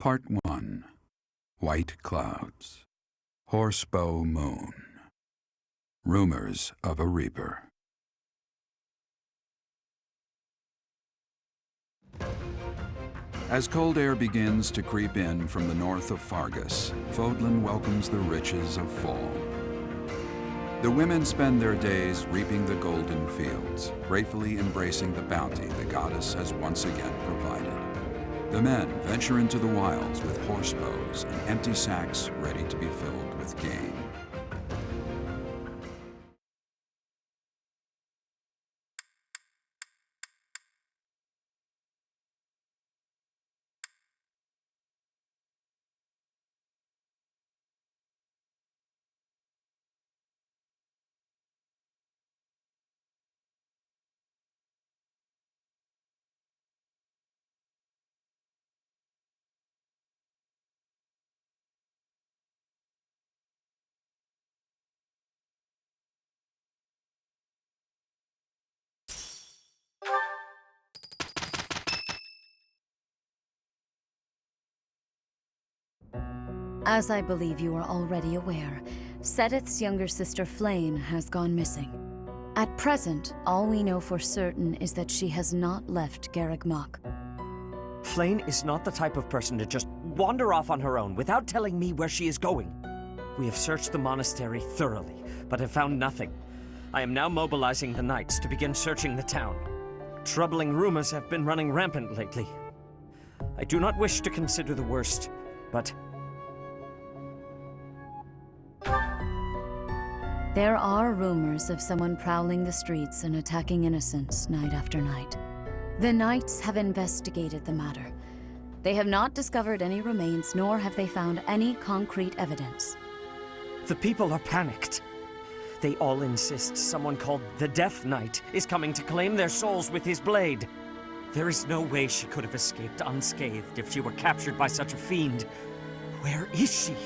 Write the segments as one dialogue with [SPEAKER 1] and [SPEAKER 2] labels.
[SPEAKER 1] Part 1. White Clouds. Horsebow Moon. Rumors of a Reaper. As cold air begins to creep in from the north of Fargus, Fodlan welcomes the riches of fall. The women spend their days reaping the golden fields, gratefully embracing the bounty the goddess has once again provided. The men venture into the wilds with horse bows and empty sacks ready to be filled with game.
[SPEAKER 2] As I believe you are already aware, Setith's younger sister Flane has gone missing. At present, all we know for certain is that she has not left Garreg Mach.
[SPEAKER 3] Flane is not the type of person to just wander off on her own without telling me where she is going. We have searched the monastery thoroughly, but have found nothing. I am now mobilizing the knights to begin searching the town. Troubling rumors have been running rampant lately. I do not wish to consider the worst, but
[SPEAKER 2] there are rumors of someone prowling the streets and attacking innocents night after night. The Knights have investigated the matter. They have not discovered any remains, nor have they found any concrete evidence.
[SPEAKER 3] the people are panicked. They all insist someone called the Death Knight is coming to claim their souls with his blade. There is no way she could have escaped unscathed if she were captured by such a fiend. Where is she?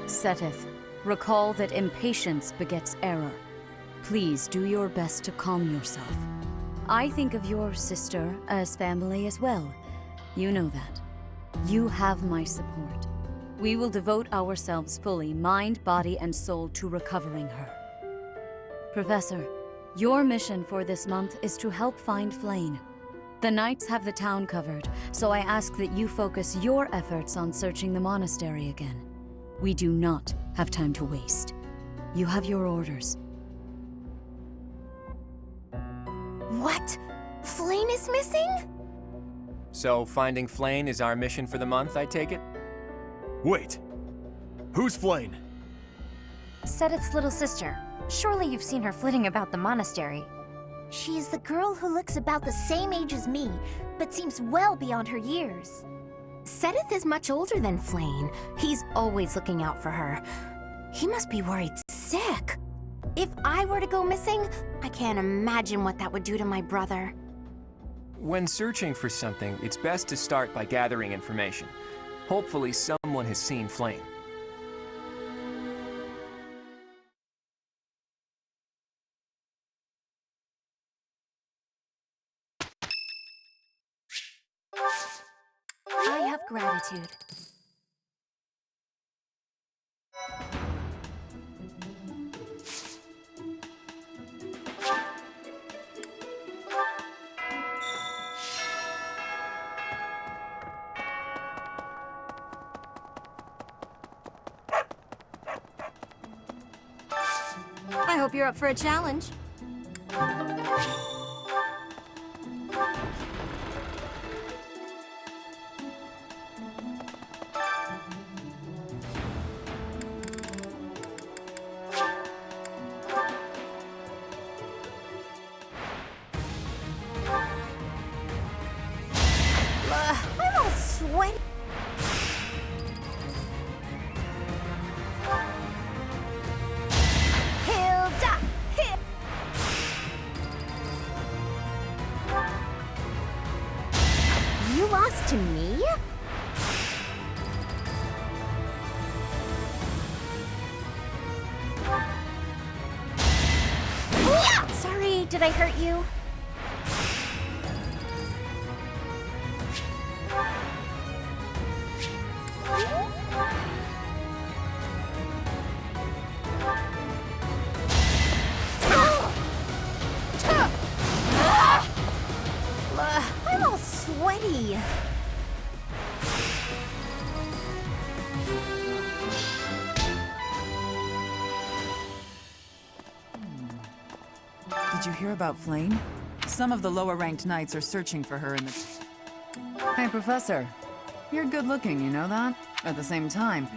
[SPEAKER 2] Setith, recall that impatience begets error. Please do your best to calm yourself. I think of your sister as family as well. You know that. You have my support. We will devote ourselves fully, mind, body, and soul, to recovering her. Professor, your mission for this month is to help find Flane. The Knights have the town covered, so I ask that you focus your efforts on searching the monastery again. We do not have time to waste. You have your orders.
[SPEAKER 4] What? Flane is missing?
[SPEAKER 5] So finding Flane is our mission for the month, I take it?
[SPEAKER 6] Wait. Who's Flane?
[SPEAKER 4] Setith's little sister. Surely you've seen her flitting about the monastery. She is the girl who looks about the same age as me, but seems well beyond her years. Setith is much older than Flane. He's always looking out for her. He must be worried sick. If I were to go missing, I can't imagine what that would do to my brother.
[SPEAKER 5] When searching for something, it's best to start by gathering information. Hopefully someone has seen Flane.
[SPEAKER 4] I have gratitude.
[SPEAKER 7] I hope you're up for a challenge.
[SPEAKER 4] I'm all sweaty. Hilda! You lost to me? Sorry, did I hurt you? pretty.
[SPEAKER 8] Did you hear about Flame? Some of the lower-ranked knights are searching for her in the... Hey, Professor. You're good-looking, you know that? At the same time,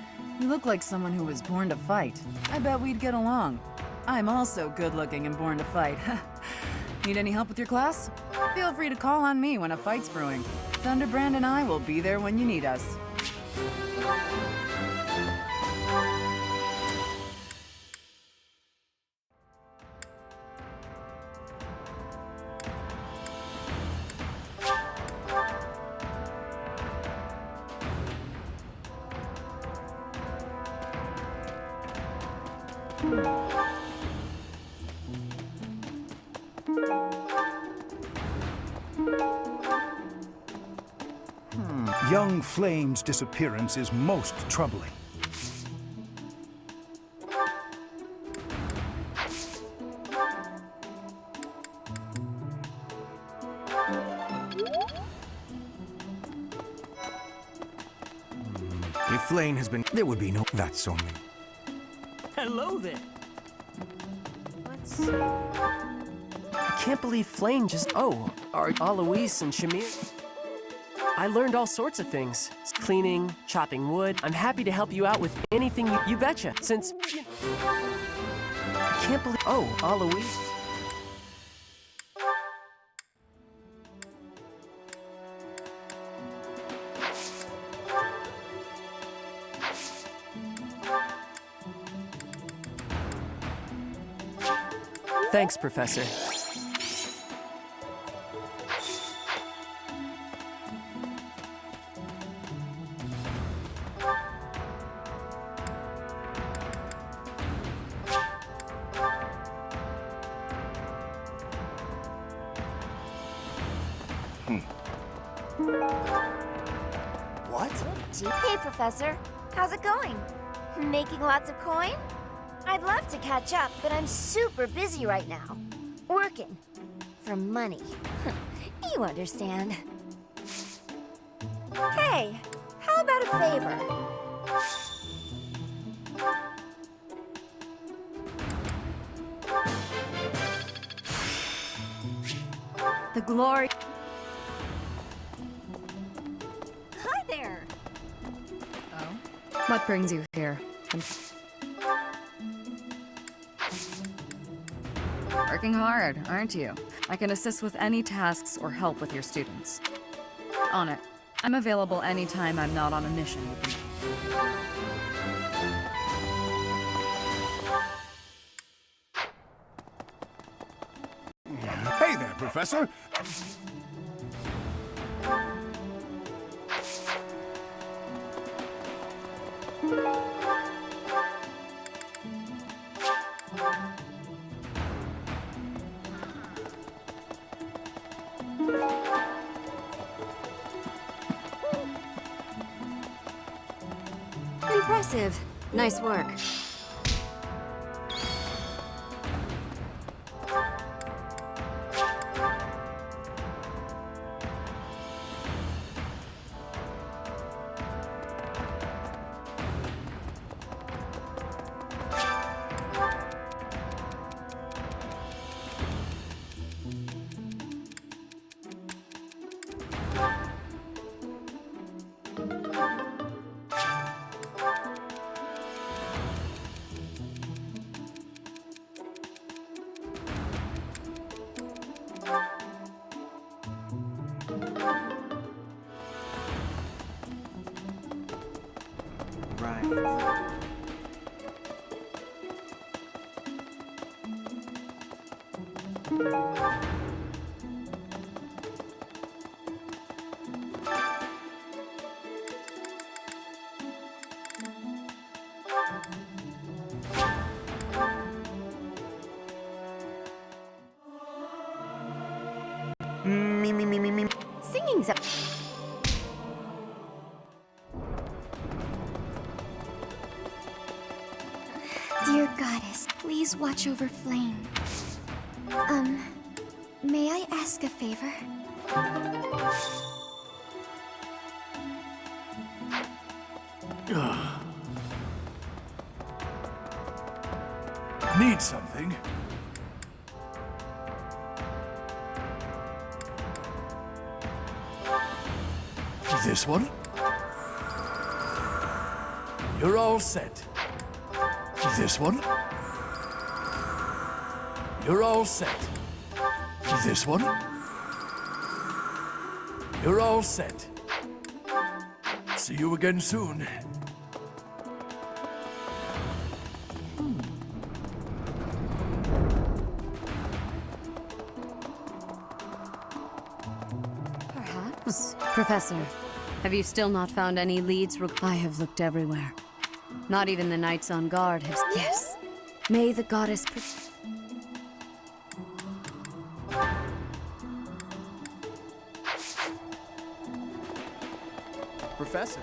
[SPEAKER 8] you look like someone who was born to fight. I bet we'd get along. I'm also good-looking and born to fight. Need any help with your class? Feel free to call on me when a fight's brewing. Thunderbrand and I will be there when you need us.
[SPEAKER 9] Young Flame's disappearance is most troubling.
[SPEAKER 6] If Flame has been... There would be no... That's only...
[SPEAKER 10] Hello there. I can't believe Flame just... Oh, are Alois and Shamir? I learned all sorts of things. Cleaning, chopping wood. I'm happy to help you out with anything you betcha, since... I can't believe... Oh, Alois. Thanks, Professor.
[SPEAKER 4] What? Hey, Professor. How's it going? Making lots of coin? I'd love to catch up, but I'm super busy right now. Working. For money. You understand. Hey, how about a favor?
[SPEAKER 2] The glory...
[SPEAKER 4] Hi there.
[SPEAKER 2] Oh? What brings you here? Working hard, aren't you? I can assist with any tasks or help with your students. On it. I'm available anytime I'm not on a mission.
[SPEAKER 9] Hey there, Professor!
[SPEAKER 7] Impressive. Nice work.
[SPEAKER 4] Singing's up. Dear Goddess, please watch over Flame. May I ask a favor?
[SPEAKER 9] Need something? This one? You're all set. This one? You're all set. This one? You're all set. See you again soon.
[SPEAKER 2] Perhaps. Professor, have you still not found any leads? I have looked everywhere. Not even the knights on guard have... Yes. May the goddess...
[SPEAKER 5] Professor.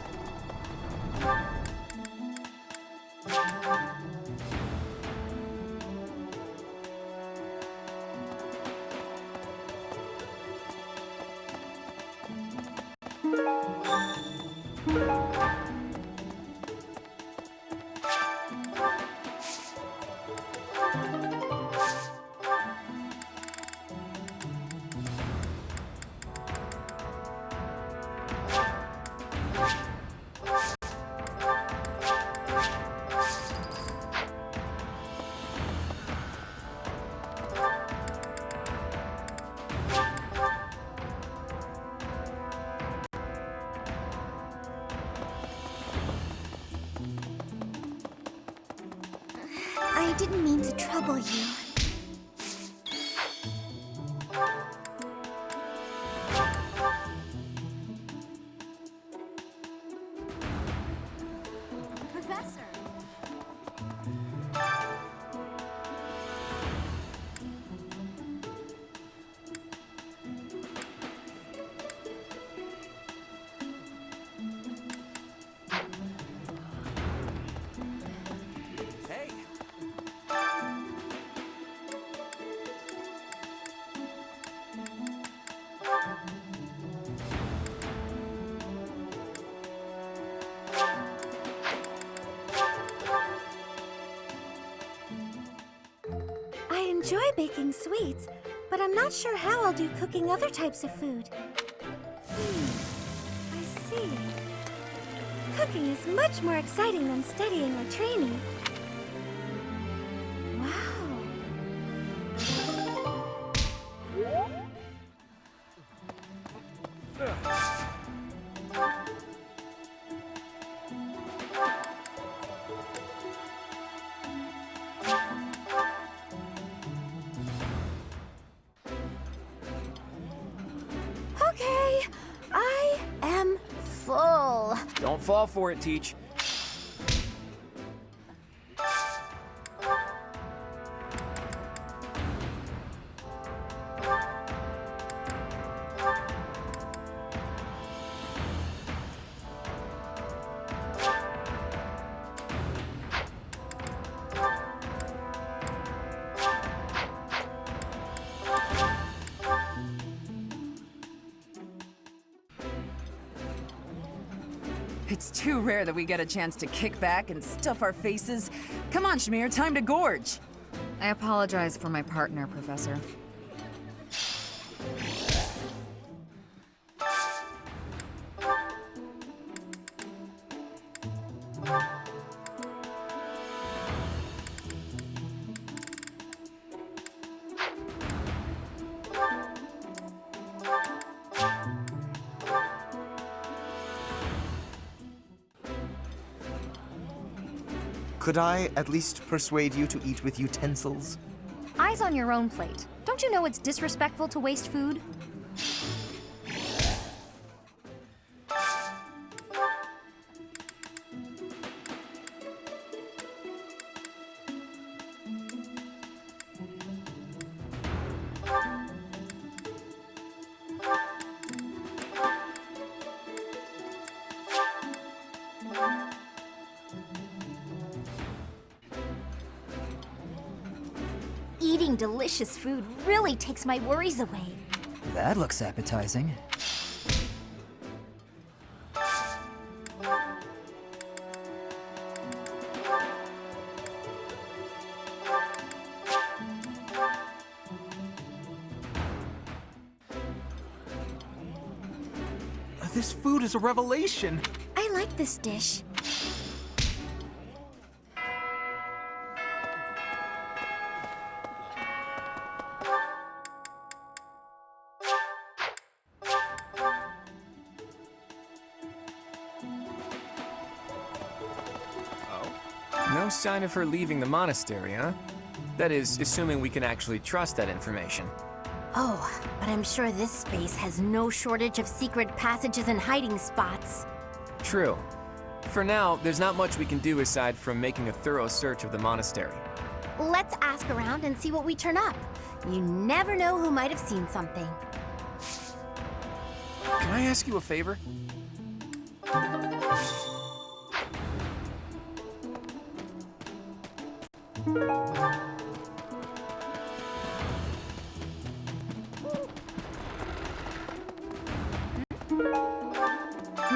[SPEAKER 4] I didn't mean to trouble you.
[SPEAKER 7] Professor!
[SPEAKER 5] Hey.
[SPEAKER 4] I enjoy baking sweets, but I'm not sure how I'll do cooking other types of food. I see. Cooking is much more exciting than studying or training. Wow. Okay, I am full.
[SPEAKER 5] Don't fall for it, Teach.
[SPEAKER 8] It's too rare that we get a chance to kick back and stuff our faces. Come on, Shmir, time to gorge. I apologize for my partner, Professor.
[SPEAKER 11] Could I at least persuade you to eat with utensils?
[SPEAKER 4] Eyes on your own plate. Don't you know it's disrespectful to waste food? Eating delicious food really takes my worries away.
[SPEAKER 12] That looks appetizing.
[SPEAKER 6] This food is a revelation.
[SPEAKER 4] I like this dish.
[SPEAKER 5] No sign of her leaving the monastery, huh? That is, assuming we can actually trust that information.
[SPEAKER 4] Oh, but I'm sure this space has no shortage of secret passages and hiding spots.
[SPEAKER 5] True. For now, there's not much we can do aside from making a thorough search of the monastery.
[SPEAKER 4] Let's ask around and see what we turn up. You never know who might have seen something.
[SPEAKER 5] Can I ask you a favor?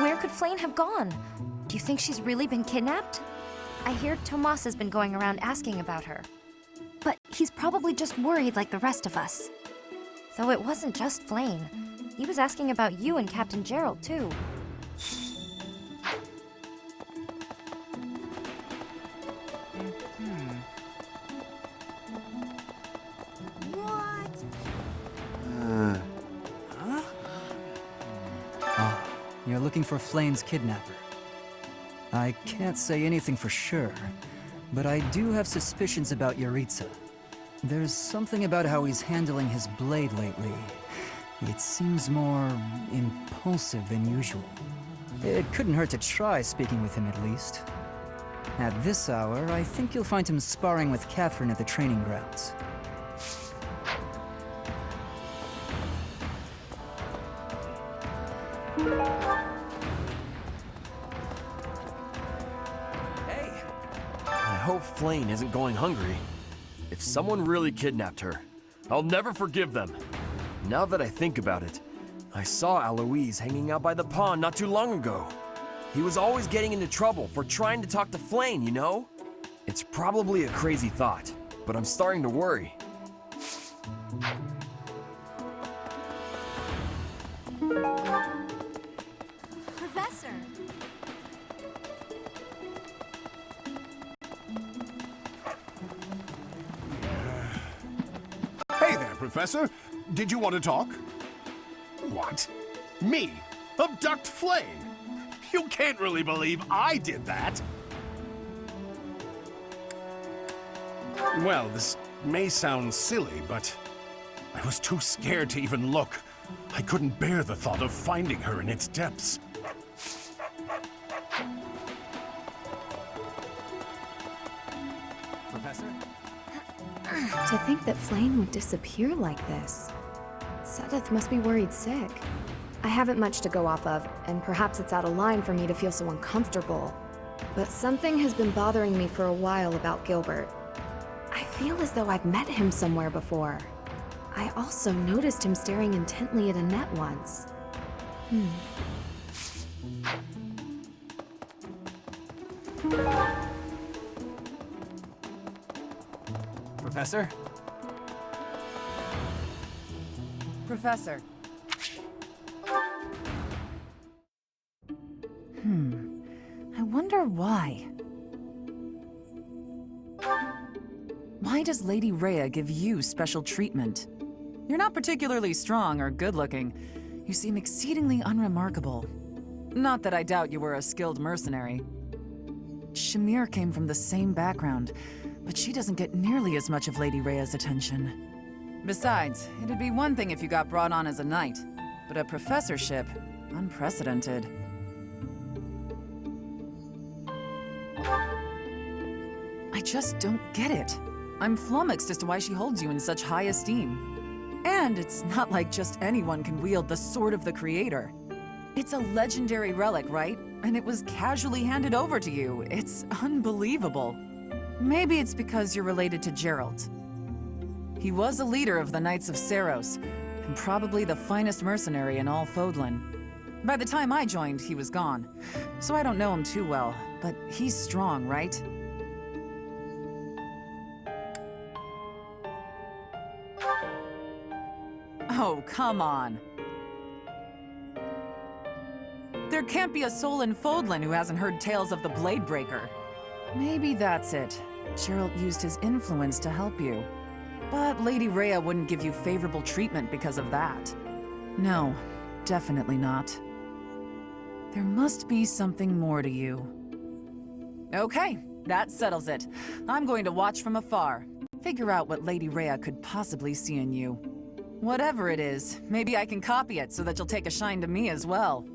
[SPEAKER 4] Where could Flane have gone? Do you think she's really been kidnapped? I hear Tomas has been going around asking about her. But he's probably just worried like the rest of us. Though it wasn't just Flane. He was asking about you and Captain Gerald, too.
[SPEAKER 12] You're looking for Flane's kidnapper. I can't say anything for sure, but I do have suspicions about Yaritza. There's something about how he's handling his blade lately. It seems more impulsive than usual. It couldn't hurt to try speaking with him at least. At this hour, I think you'll find him sparring with Catherine at the training grounds.
[SPEAKER 13] I hope Flane isn't going hungry. If someone really kidnapped her, I'll never forgive them. Now that I think about it, I saw Alois hanging out by the pond not too long ago. He was always getting into trouble for trying to talk to Flane, you know? It's probably a crazy thought, but I'm starting to worry.
[SPEAKER 7] Professor!
[SPEAKER 9] Hey there, Professor. Did you want to talk?
[SPEAKER 14] What? Me? Abduct Flane? You can't really believe I did that. Well, this may sound silly, but I was too scared to even look. I couldn't bear the thought of finding her in its depths.
[SPEAKER 13] Professor?
[SPEAKER 15] To think that Flane would disappear like this. Sedith must be worried sick. I haven't much to go off of, and perhaps it's out of line for me to feel so uncomfortable. But something has been bothering me for a while about Gilbert. I feel as though I've met him somewhere before. I also noticed him staring intently at Annette once.
[SPEAKER 5] Professor?
[SPEAKER 8] Professor. I wonder why. Why does Lady Rhea give you special treatment? You're not particularly strong or good-looking. You seem exceedingly unremarkable. Not that I doubt you were a skilled mercenary. Shamir came from the same background, but she doesn't get nearly as much of Lady Rhea's attention. Besides, it'd be one thing if you got brought on as a knight, but a professorship, unprecedented. I just don't get it. I'm flummoxed as to why she holds you in such high esteem. And it's not like just anyone can wield the Sword of the Creator. It's a legendary relic, right? And it was casually handed over to you. It's unbelievable. Maybe it's because you're related to Gerald. He was a leader of the Knights of Seros, and probably the finest mercenary in all Fodlan. By the time I joined, he was gone. So I don't know him too well, but he's strong, right? Oh, come on. There can't be a soul in Fodlan who hasn't heard tales of the Blade Breaker. Maybe that's it. Geralt used his influence to help you. But Lady Rhea wouldn't give you favorable treatment because of that. No, definitely not. There must be something more to you. Okay, that settles it. I'm going to watch from afar. Figure out what Lady Rhea could possibly see in you. Whatever it is, maybe I can copy it so that you'll take a shine to me as well.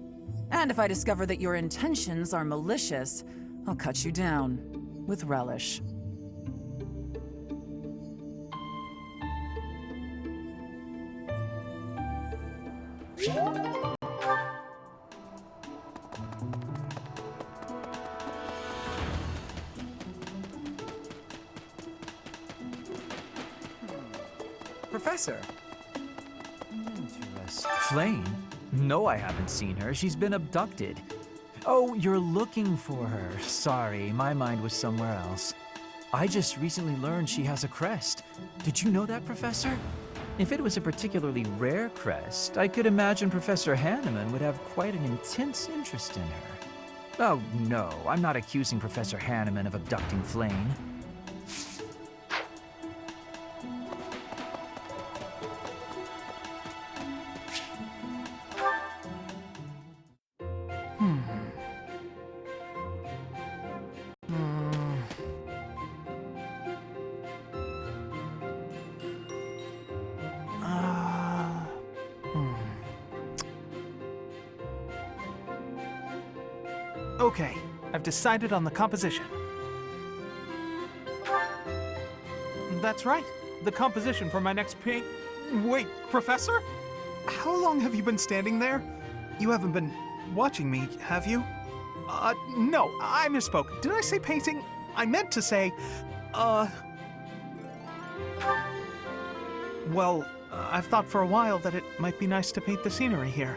[SPEAKER 8] And if I discover that your intentions are malicious, I'll cut you down with relish.
[SPEAKER 6] Professor.
[SPEAKER 12] Interesting. Flame? No, I haven't seen her. She's been abducted. Oh, you're looking for her. Sorry, my mind was somewhere else. I just recently learned she has a crest. Did you know that, Professor? If it was a particularly rare crest, I could imagine Professor Hanneman would have quite an intense interest in her. Oh, no, I'm not accusing Professor Hanneman of abducting Flame.
[SPEAKER 6] Okay, I've decided on the composition. That's right, the composition for my next paint. Wait, Professor? How long have you been standing there? You haven't been watching me, have you? No, I misspoke. Did I say painting? I meant to say, Well, I've thought for a while that it might be nice to paint the scenery here.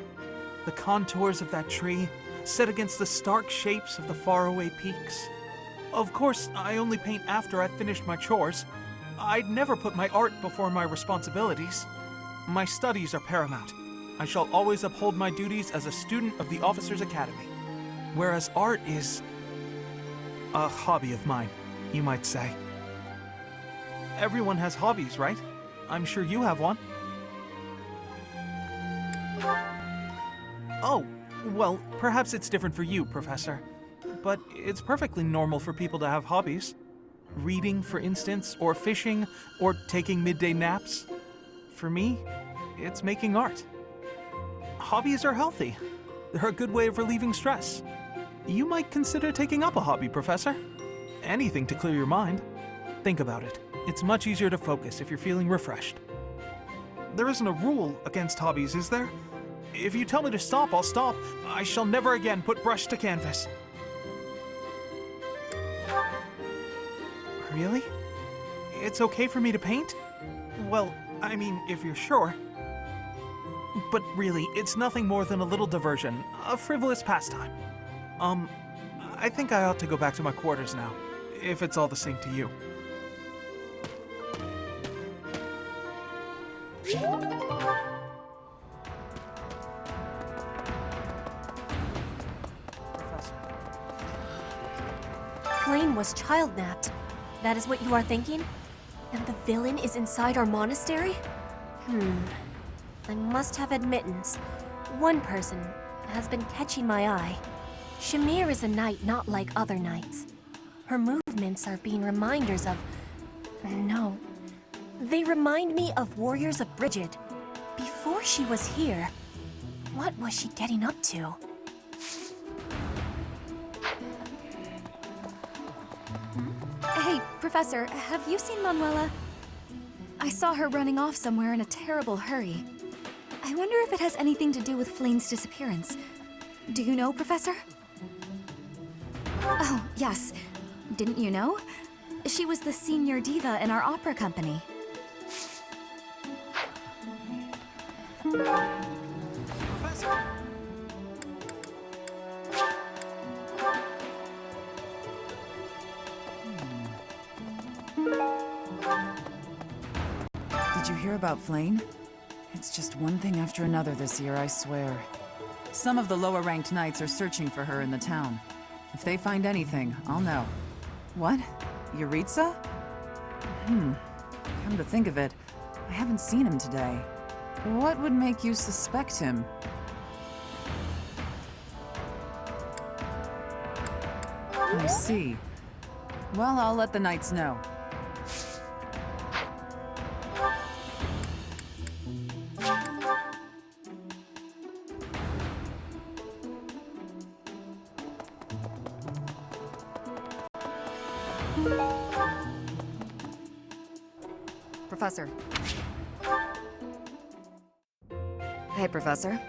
[SPEAKER 6] The contours of that tree, set against the stark shapes of the faraway peaks. Of course, I only paint after I've finished my chores. I'd never put my art before my responsibilities. My studies are paramount. I shall always uphold my duties as a student of the Officers' Academy. Whereas art is a hobby of mine, you might say. Everyone has hobbies, right? I'm sure you have one. Oh, well, perhaps it's different for you, Professor. But it's perfectly normal for people to have hobbies. Reading, for instance, or fishing, or taking midday naps. For me, it's making art. Hobbies are healthy. They're a good way of relieving stress. You might consider taking up a hobby, Professor. Anything to clear your mind. Think about it. It's much easier to focus if you're feeling refreshed. There isn't a rule against hobbies, is there? If you tell me to stop, I'll stop. I shall never again put brush to canvas. Really? It's okay for me to paint? Well, I mean, if you're sure. But really, it's nothing more than a little diversion, a frivolous pastime. I think I ought to go back to my quarters now, if it's all the same to you.
[SPEAKER 7] Flame was child-napped. That is what you are thinking? And the villain is inside our monastery? I must have admittance. One person has been catching my eye. Shamir is a knight not like other knights. Her movements are being reminders of... No. They remind me of Warriors of Brigid. Before she was here, what was she getting up to?
[SPEAKER 2] Hey, Professor, have you seen Manuela? I saw her running off somewhere in a terrible hurry. I wonder if it has anything to do with Flame's disappearance. Do you know, Professor? Oh, yes. Didn't you know? She was the senior diva in our opera company.
[SPEAKER 6] Professor!
[SPEAKER 8] Did you hear about Flame? It's just one thing after another this year, I swear. Some of the lower-ranked knights are searching for her in the town. If they find anything, I'll know. What? Yuritsa? Come to think of it, I haven't seen him today. What would make you suspect him? I see. Well, I'll let the knights know.
[SPEAKER 2] Professor. Hey, Professor.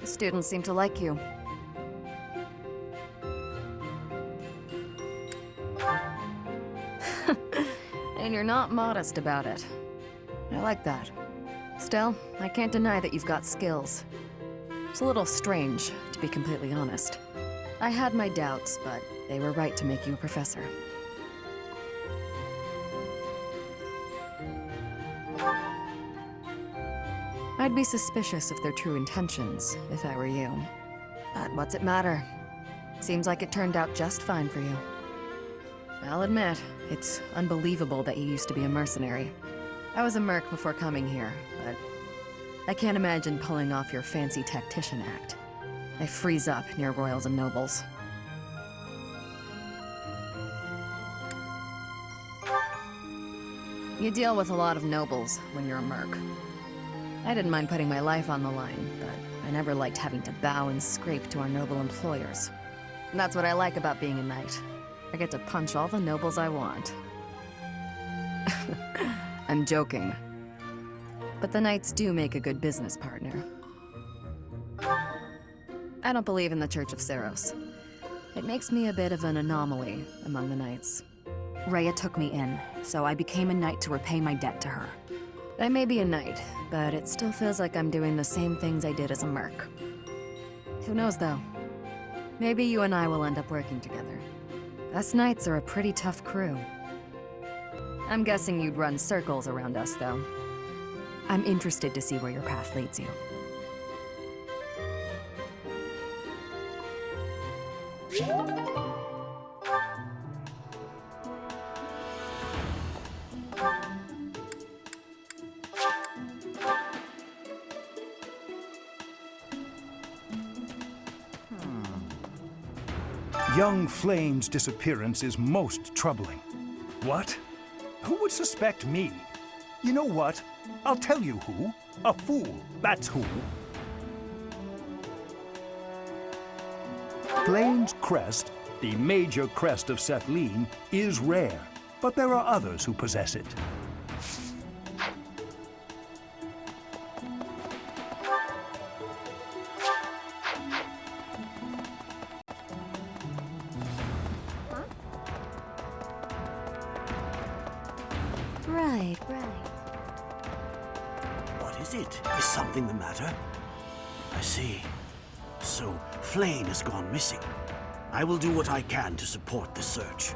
[SPEAKER 2] The students seem to like you. And you're not modest about it. I like that. Still, I can't deny that you've got skills. It's a little strange, to be completely honest. I had my doubts, but they were right to make you a professor. I'd be suspicious of their true intentions, if I were you. But what's it matter? Seems like it turned out just fine for you. I'll admit, it's unbelievable that you used to be a mercenary. I was a merc before coming here, but I can't imagine pulling off your fancy tactician act. I freeze up near royals and nobles. You deal with a lot of nobles when you're a merc. I didn't mind putting my life on the line, but I never liked having to bow and scrape to our noble employers. And that's what I like about being a knight. I get to punch all the nobles I want. I'm joking. But the knights do make a good business partner. I don't believe in the Church of Seros. It makes me a bit of an anomaly among the knights. Rhea took me in, so I became a knight to repay my debt to her. I may be a knight, but it still feels like I'm doing the same things I did as a merc. Who knows, though? Maybe you and I will end up working together. Us knights are a pretty tough crew. I'm guessing you'd run circles around us, though. I'm interested to see where your path leads you.
[SPEAKER 9] Young Flame's disappearance is most troubling. What? Who would suspect me? You know what? I'll tell you who. A fool, that's who. Flame's crest, the major crest of Sethlin, is rare, but there are others who possess it.
[SPEAKER 2] Right.
[SPEAKER 16] What is it? Is something the matter? I see. So, Flame has gone missing. I will do what I can to support the search.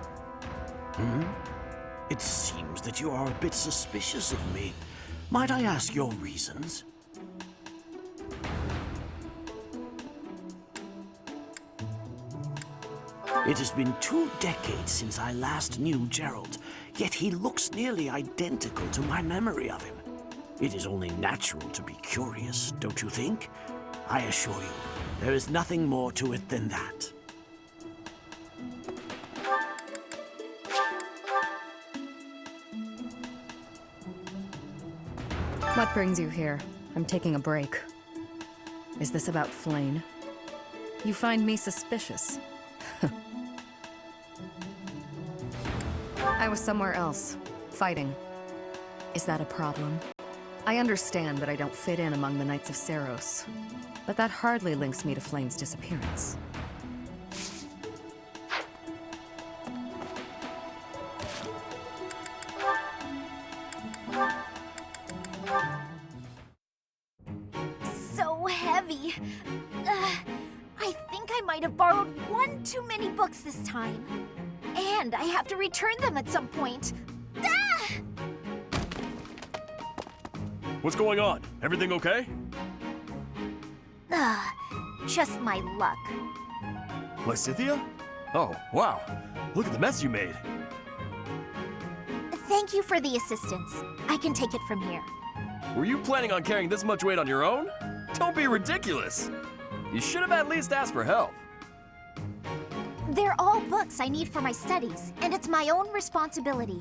[SPEAKER 16] It seems that you are a bit suspicious of me. Might I ask your reasons? It has been 2 decades since I last knew Gerald, yet he looks nearly identical to my memory of him. It is only natural to be curious, don't you think? I assure you, there is nothing more to it than that.
[SPEAKER 2] What brings you here? I'm taking a break. Is this about Flame? You find me suspicious. I was somewhere else, fighting. Is that a problem? I understand that I don't fit in among the Knights of Seros, but that hardly links me to Flame's disappearance.
[SPEAKER 4] So heavy. I think I might have borrowed 1 too many books this time. And I have to return them at some point. Ah!
[SPEAKER 13] What's going on? Everything okay?
[SPEAKER 4] Just my luck.
[SPEAKER 13] Lysithea? Oh, wow. Look at the mess you made.
[SPEAKER 4] Thank you for the assistance. I can take it from here.
[SPEAKER 13] Were you planning on carrying this much weight on your own? Don't be ridiculous. You should have at least asked for help.
[SPEAKER 4] They're all books I need for my studies, and it's my own responsibility.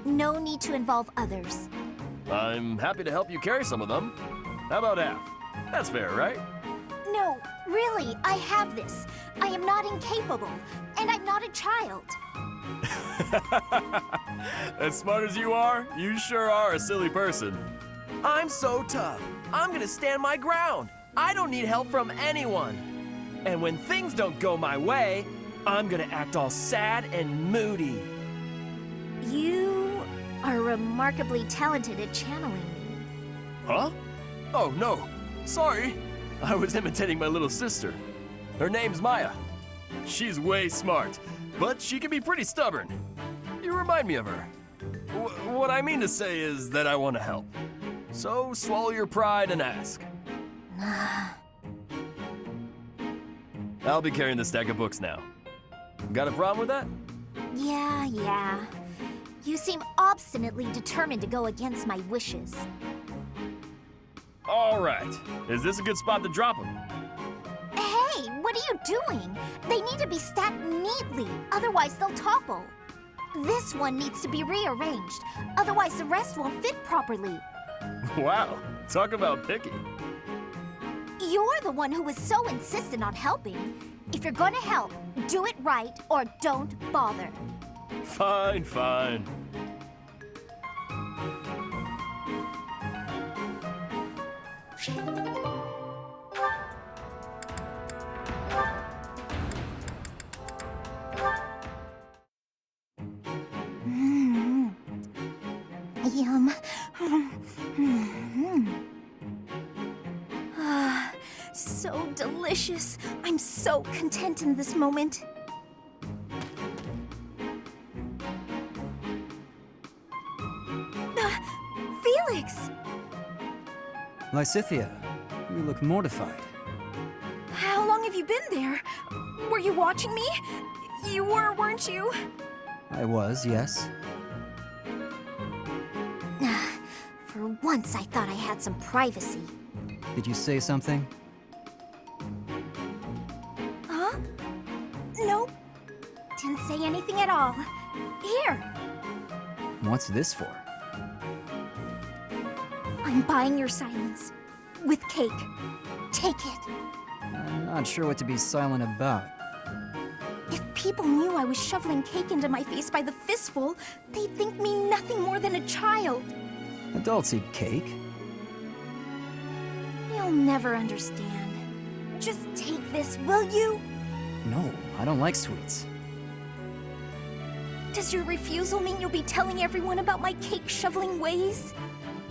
[SPEAKER 4] No need to involve others.
[SPEAKER 13] I'm happy to help you carry some of them. How about half? That's fair, right?
[SPEAKER 4] No, really, I have this. I am not incapable, and I'm not a child.
[SPEAKER 13] As smart as you are, you sure are a silly person.
[SPEAKER 10] I'm so tough. I'm gonna stand my ground. I don't need help from anyone. And when things don't go my way, I'm gonna act all sad and moody.
[SPEAKER 4] You are remarkably talented at channeling me.
[SPEAKER 13] Huh? Oh, no. Sorry. I was imitating my little sister. Her name's Maya. She's way smart, but she can be pretty stubborn. You remind me of her. What I mean to say is that I want to help. So swallow your pride and ask. I'll be carrying the stack of books now. Got a problem with that?
[SPEAKER 4] Yeah. You seem obstinately determined to go against my wishes.
[SPEAKER 13] All right. Is this a good spot to drop them?
[SPEAKER 4] Hey, what are you doing? They need to be stacked neatly, otherwise they'll topple. This one needs to be rearranged, otherwise the rest won't fit properly.
[SPEAKER 13] Wow, talk about picky.
[SPEAKER 4] You're the one who was so insistent on helping. If you're gonna help, do it right or don't bother.
[SPEAKER 13] Fine.
[SPEAKER 4] Yum. So delicious. I'm so content in this moment. Felix!
[SPEAKER 12] Lysithea, you look mortified.
[SPEAKER 7] How long have you been there? Were you watching me? You were, weren't you?
[SPEAKER 12] I was, yes.
[SPEAKER 4] For once, I thought I had some privacy.
[SPEAKER 12] Did you say something?
[SPEAKER 4] Huh? Nope. Didn't say anything at all. Here.
[SPEAKER 12] What's this for?
[SPEAKER 4] I'm buying your silence. With cake. Take it.
[SPEAKER 12] I'm not sure what to be silent about.
[SPEAKER 4] If people knew I was shoveling cake into my face by the fistful, they'd think me nothing more than a child.
[SPEAKER 12] Adults eat cake.
[SPEAKER 4] You'll never understand. Just take this, will you?
[SPEAKER 12] No, I don't like sweets.
[SPEAKER 4] Does your refusal mean you'll be telling everyone about my cake shoveling ways?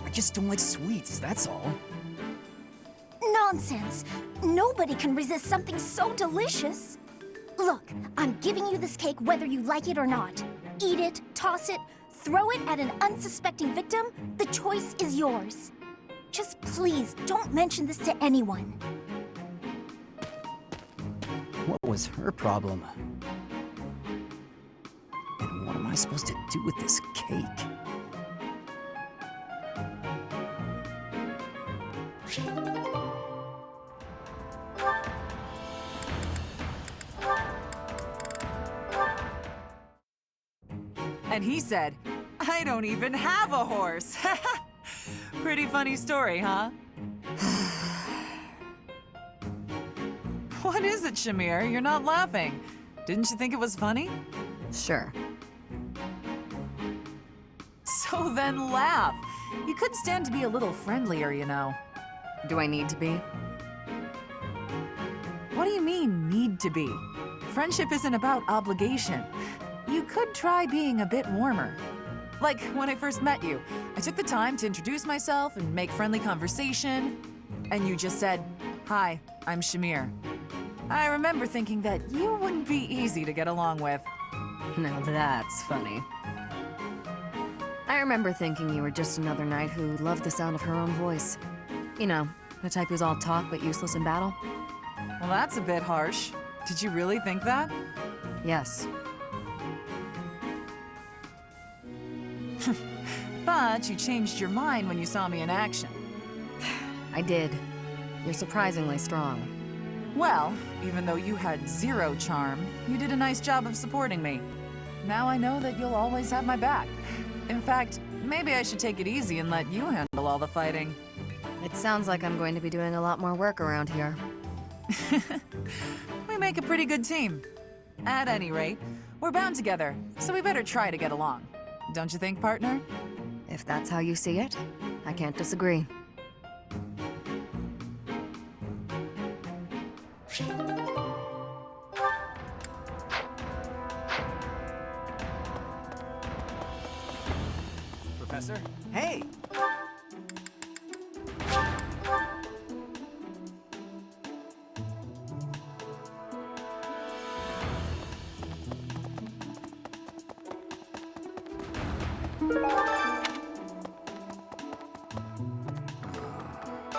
[SPEAKER 12] I just don't like sweets, that's all.
[SPEAKER 4] Nonsense! Nobody can resist something so delicious. Look, I'm giving you this cake whether you like it or not. Eat it, toss it, throw it at an unsuspecting victim, the choice is yours. Just please, don't mention this to anyone.
[SPEAKER 12] What was her problem? And what am I supposed to do with this cake?
[SPEAKER 8] And he said, I don't even have a horse. Pretty funny story, huh? What is it, Shamir? You're not laughing. Didn't you think it was funny?
[SPEAKER 2] Sure.
[SPEAKER 8] So then laugh. You could stand to be a little friendlier, you know.
[SPEAKER 2] Do I need to be?
[SPEAKER 8] What do you mean, need to be? Friendship isn't about obligation. You could try being a bit warmer. Like when I first met you, I took the time to introduce myself and make friendly conversation, and you just said, "Hi, I'm Shamir." I remember thinking that you wouldn't be easy to get along with.
[SPEAKER 2] Now that's funny. I remember thinking you were just another knight who loved the sound of her own voice. You know, The type who's all talk but useless in battle?
[SPEAKER 8] Well, that's a bit harsh. Did you really think that?
[SPEAKER 2] Yes.
[SPEAKER 8] But you changed your mind when you saw me in action.
[SPEAKER 2] I did. You're surprisingly strong.
[SPEAKER 8] Well, even though you had zero charm, you did a nice job of supporting me. Now I know that you'll always have my back. In fact, maybe I should take it easy and let you handle all the fighting.
[SPEAKER 2] It sounds like I'm going to be doing a lot more work around here.
[SPEAKER 8] We make a pretty good team. At any rate, we're bound together, so we better try to get along. Don't you think, partner?
[SPEAKER 2] If that's how you see it, I can't disagree.
[SPEAKER 3] Professor? Hey!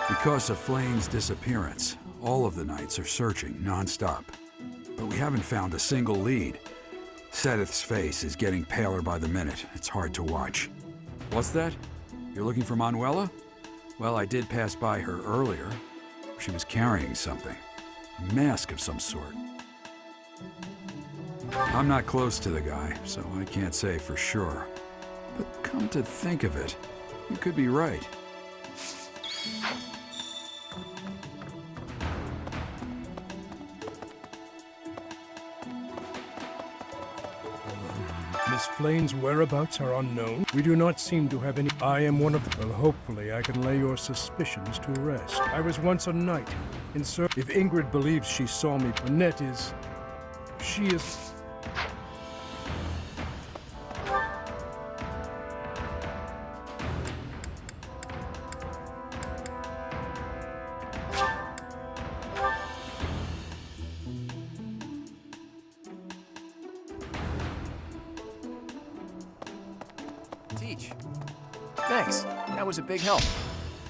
[SPEAKER 1] Because of Flame's disappearance, all of the knights are searching non-stop. But we haven't found a single lead. Seteth's face is getting paler by the minute. It's hard to watch. What's that? You're looking for Manuela? Well, I did pass by her earlier. She was carrying something. A mask of some sort. I'm not close to the guy, so I can't say for sure. But come to think of it, you could be right.
[SPEAKER 17] Miss Flane's whereabouts are unknown. We do not seem to have any. I am one of them. Well, hopefully I can lay your suspicions to rest. I was once a knight. In search. If Ingrid believes she saw me, Annette is. She is.
[SPEAKER 5] Thanks. That was a big help.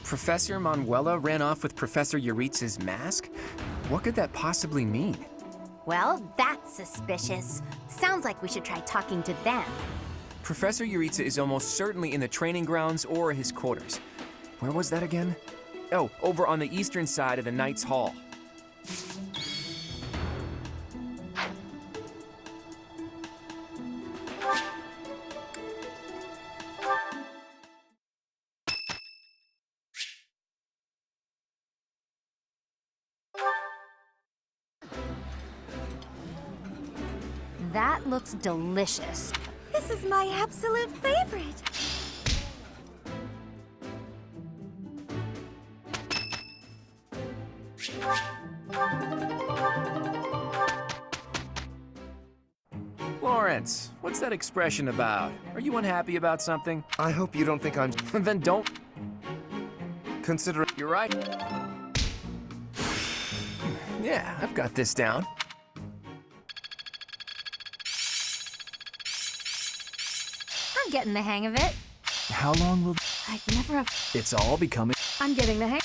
[SPEAKER 5] Professor Manuela ran off with Professor Yuritsa's mask? What could that possibly mean?
[SPEAKER 4] Well, that's suspicious. Sounds like we should try talking to them.
[SPEAKER 5] Professor Yuritsa is almost certainly in the training grounds or his quarters. Where was that again? Oh, over on the eastern side of the Knight's Hall.
[SPEAKER 4] That looks delicious. This is my absolute favorite.
[SPEAKER 5] Lawrence, what's that expression about? Are you unhappy about something?
[SPEAKER 11] I hope you don't think I'm...
[SPEAKER 5] Then don't...
[SPEAKER 11] Consider...
[SPEAKER 5] You're right. Yeah, I've got this down.
[SPEAKER 4] I'm getting the hang of it.
[SPEAKER 13] How long will...
[SPEAKER 4] I'd never have...
[SPEAKER 13] It's all becoming...
[SPEAKER 4] I'm getting the hang...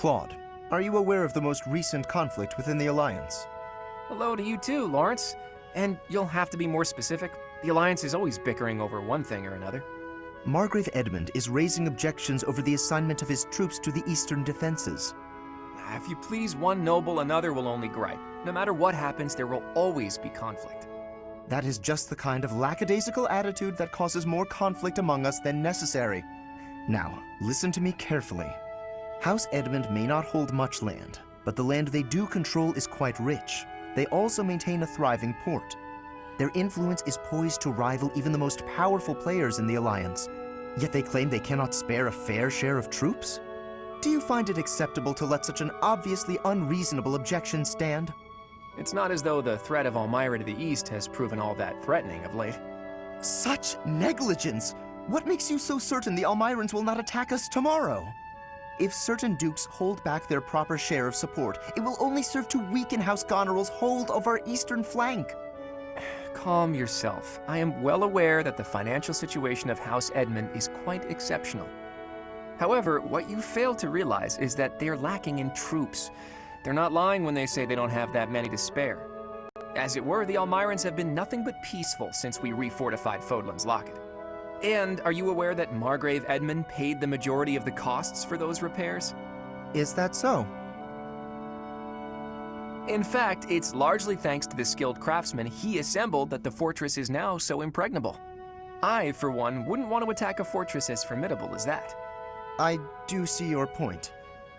[SPEAKER 11] Claude. Are you aware of the most recent conflict within the Alliance?
[SPEAKER 5] Hello to you too, Lawrence. And you'll have to be more specific. The Alliance is always bickering over one thing or another.
[SPEAKER 11] Margrave Edmund is raising objections over the assignment of his troops to the Eastern defenses.
[SPEAKER 5] If you please one noble, another will only gripe. No matter what happens, there will always be conflict.
[SPEAKER 11] That is just the kind of lackadaisical attitude that causes more conflict among us than necessary. Now, listen to me carefully. House Edmund may not hold much land, but the land they do control is quite rich. They also maintain a thriving port. Their influence is poised to rival even the most powerful players in the Alliance, yet they claim they cannot spare a fair share of troops? Do you find it acceptable to let such an obviously unreasonable objection stand?
[SPEAKER 5] It's not as though the threat of Elmira to the east has proven all that threatening of late.
[SPEAKER 11] Such negligence! What makes you so certain the Almirans will not attack us tomorrow? If certain dukes hold back their proper share of support, it will only serve to weaken House Goneril's hold of our eastern flank.
[SPEAKER 5] Calm yourself. I am well aware that the financial situation of House Edmund is quite exceptional. However, what you fail to realize is that they're lacking in troops. They're not lying when they say they don't have that many to spare. As it were, the Almirans have been nothing but peaceful since we refortified Fodlan's Locket. And are you aware that Margrave Edmund paid the majority of the costs for those repairs?
[SPEAKER 11] Is that so?
[SPEAKER 5] In fact, it's largely thanks to the skilled craftsmen he assembled that the fortress is now so impregnable. I, for one, wouldn't want to attack a fortress as formidable as that.
[SPEAKER 11] I do see your point.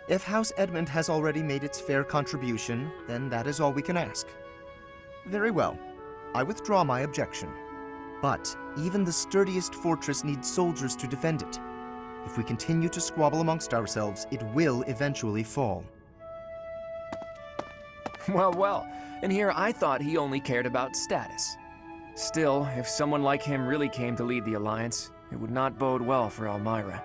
[SPEAKER 11] If House Edmund has already made its fair contribution, then that is all we can ask. Very well. I withdraw my objection. But even the sturdiest fortress needs soldiers to defend it. If we continue to squabble amongst ourselves, it will eventually fall.
[SPEAKER 5] Well, and here I thought he only cared about status. Still, if someone like him really came to lead the Alliance, it would not bode well for Elmira.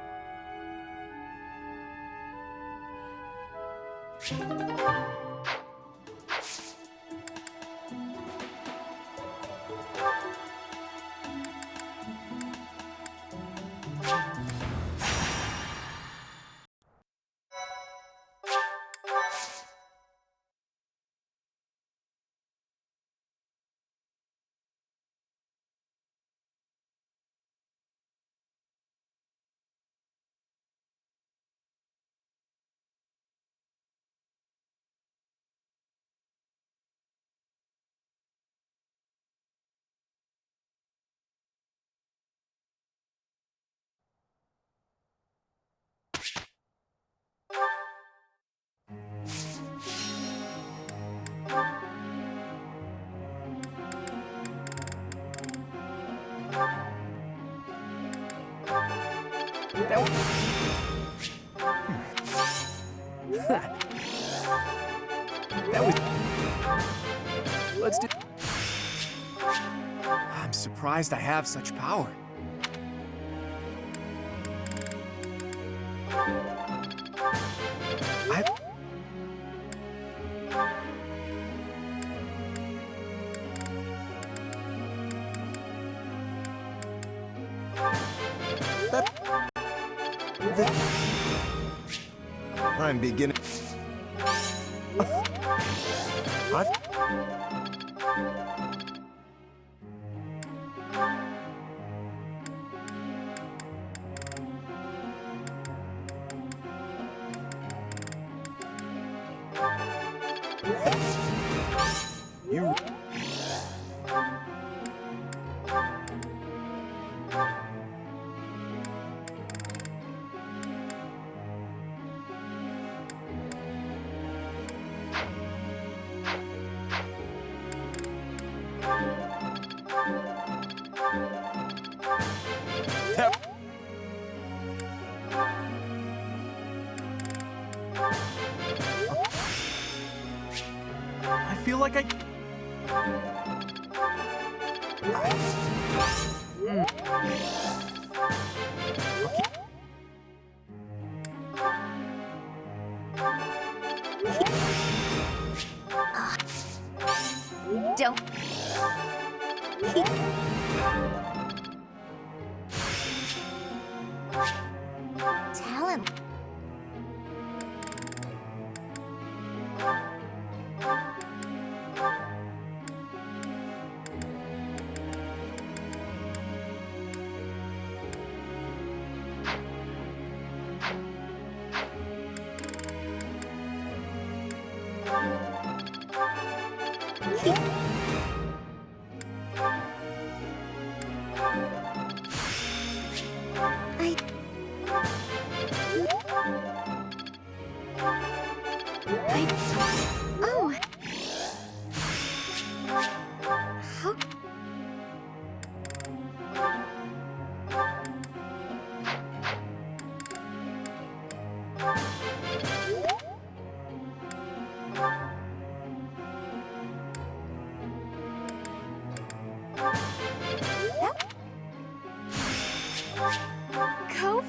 [SPEAKER 5] Let's do... I'm surprised I have such power.
[SPEAKER 11] I'm beginning... You...
[SPEAKER 6] I feel like I...
[SPEAKER 4] Don't. Tell him.
[SPEAKER 15] Oh! How... Cove?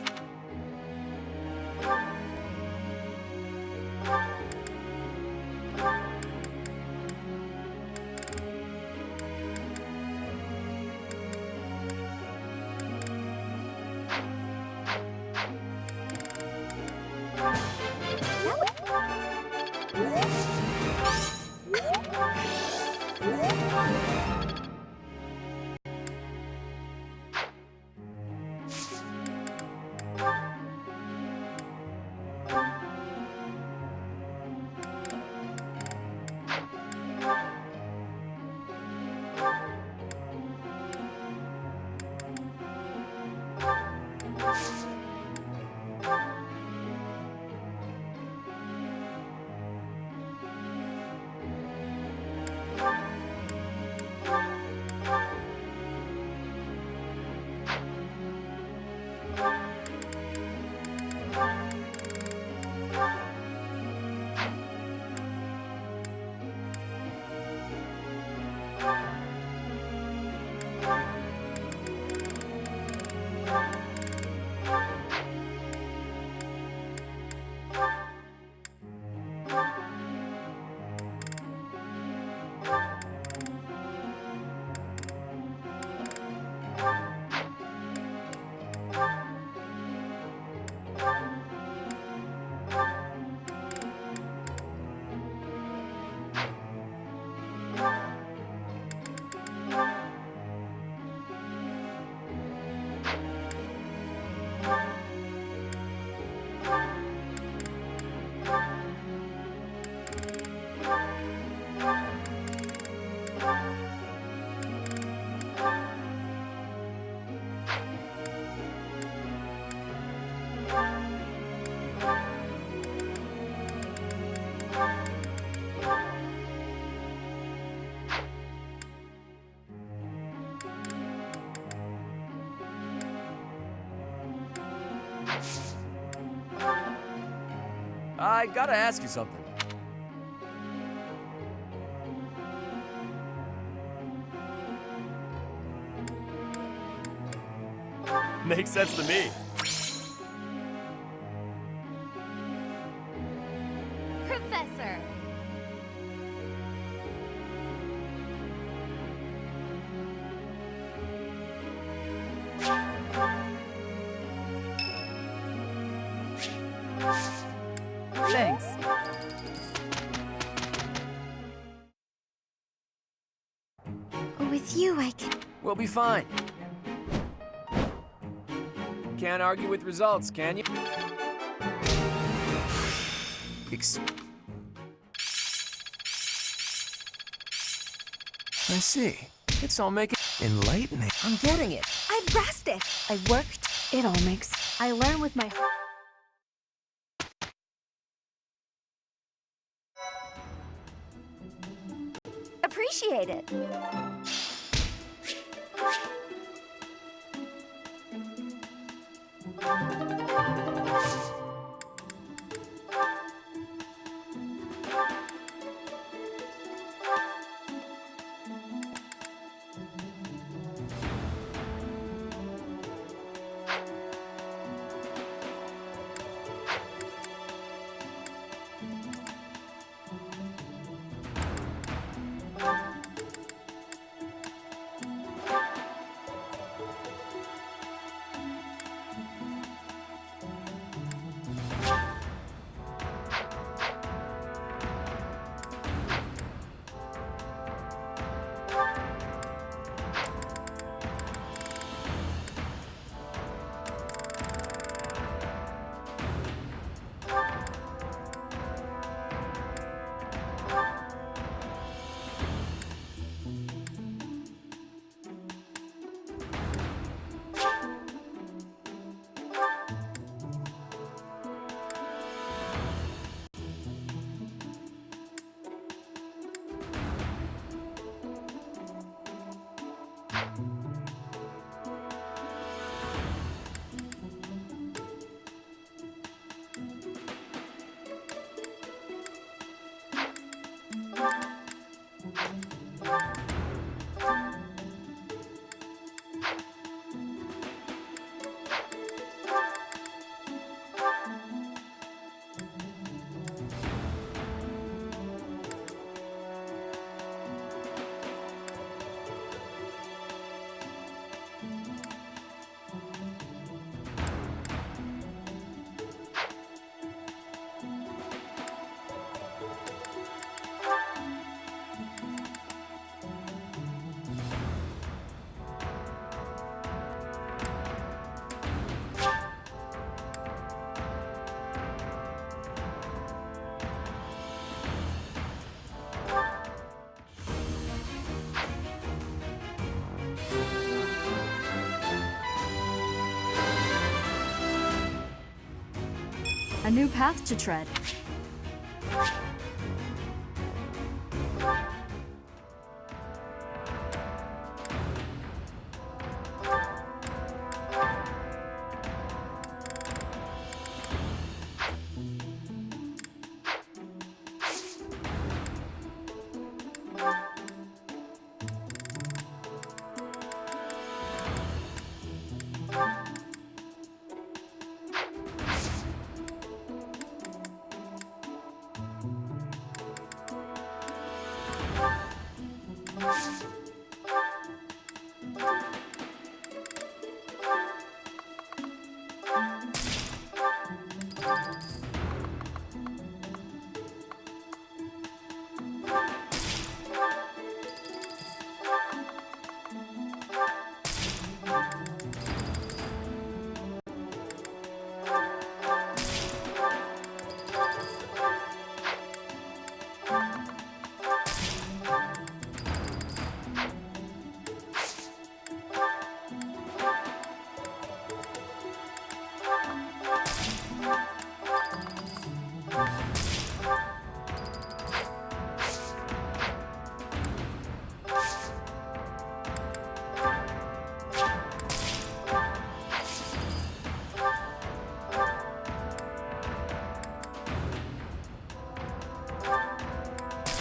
[SPEAKER 13] I gotta ask you something. Makes sense to me.
[SPEAKER 4] Professor!
[SPEAKER 8] Thanks.
[SPEAKER 15] With you, I can...
[SPEAKER 5] We'll be fine. Can't argue with results, can you? I see. It's all making enlightening.
[SPEAKER 7] I'm getting it. I've grasped it. I worked.
[SPEAKER 15] It all makes...
[SPEAKER 7] I learn with my...
[SPEAKER 4] Appreciate it.
[SPEAKER 2] A new path to tread.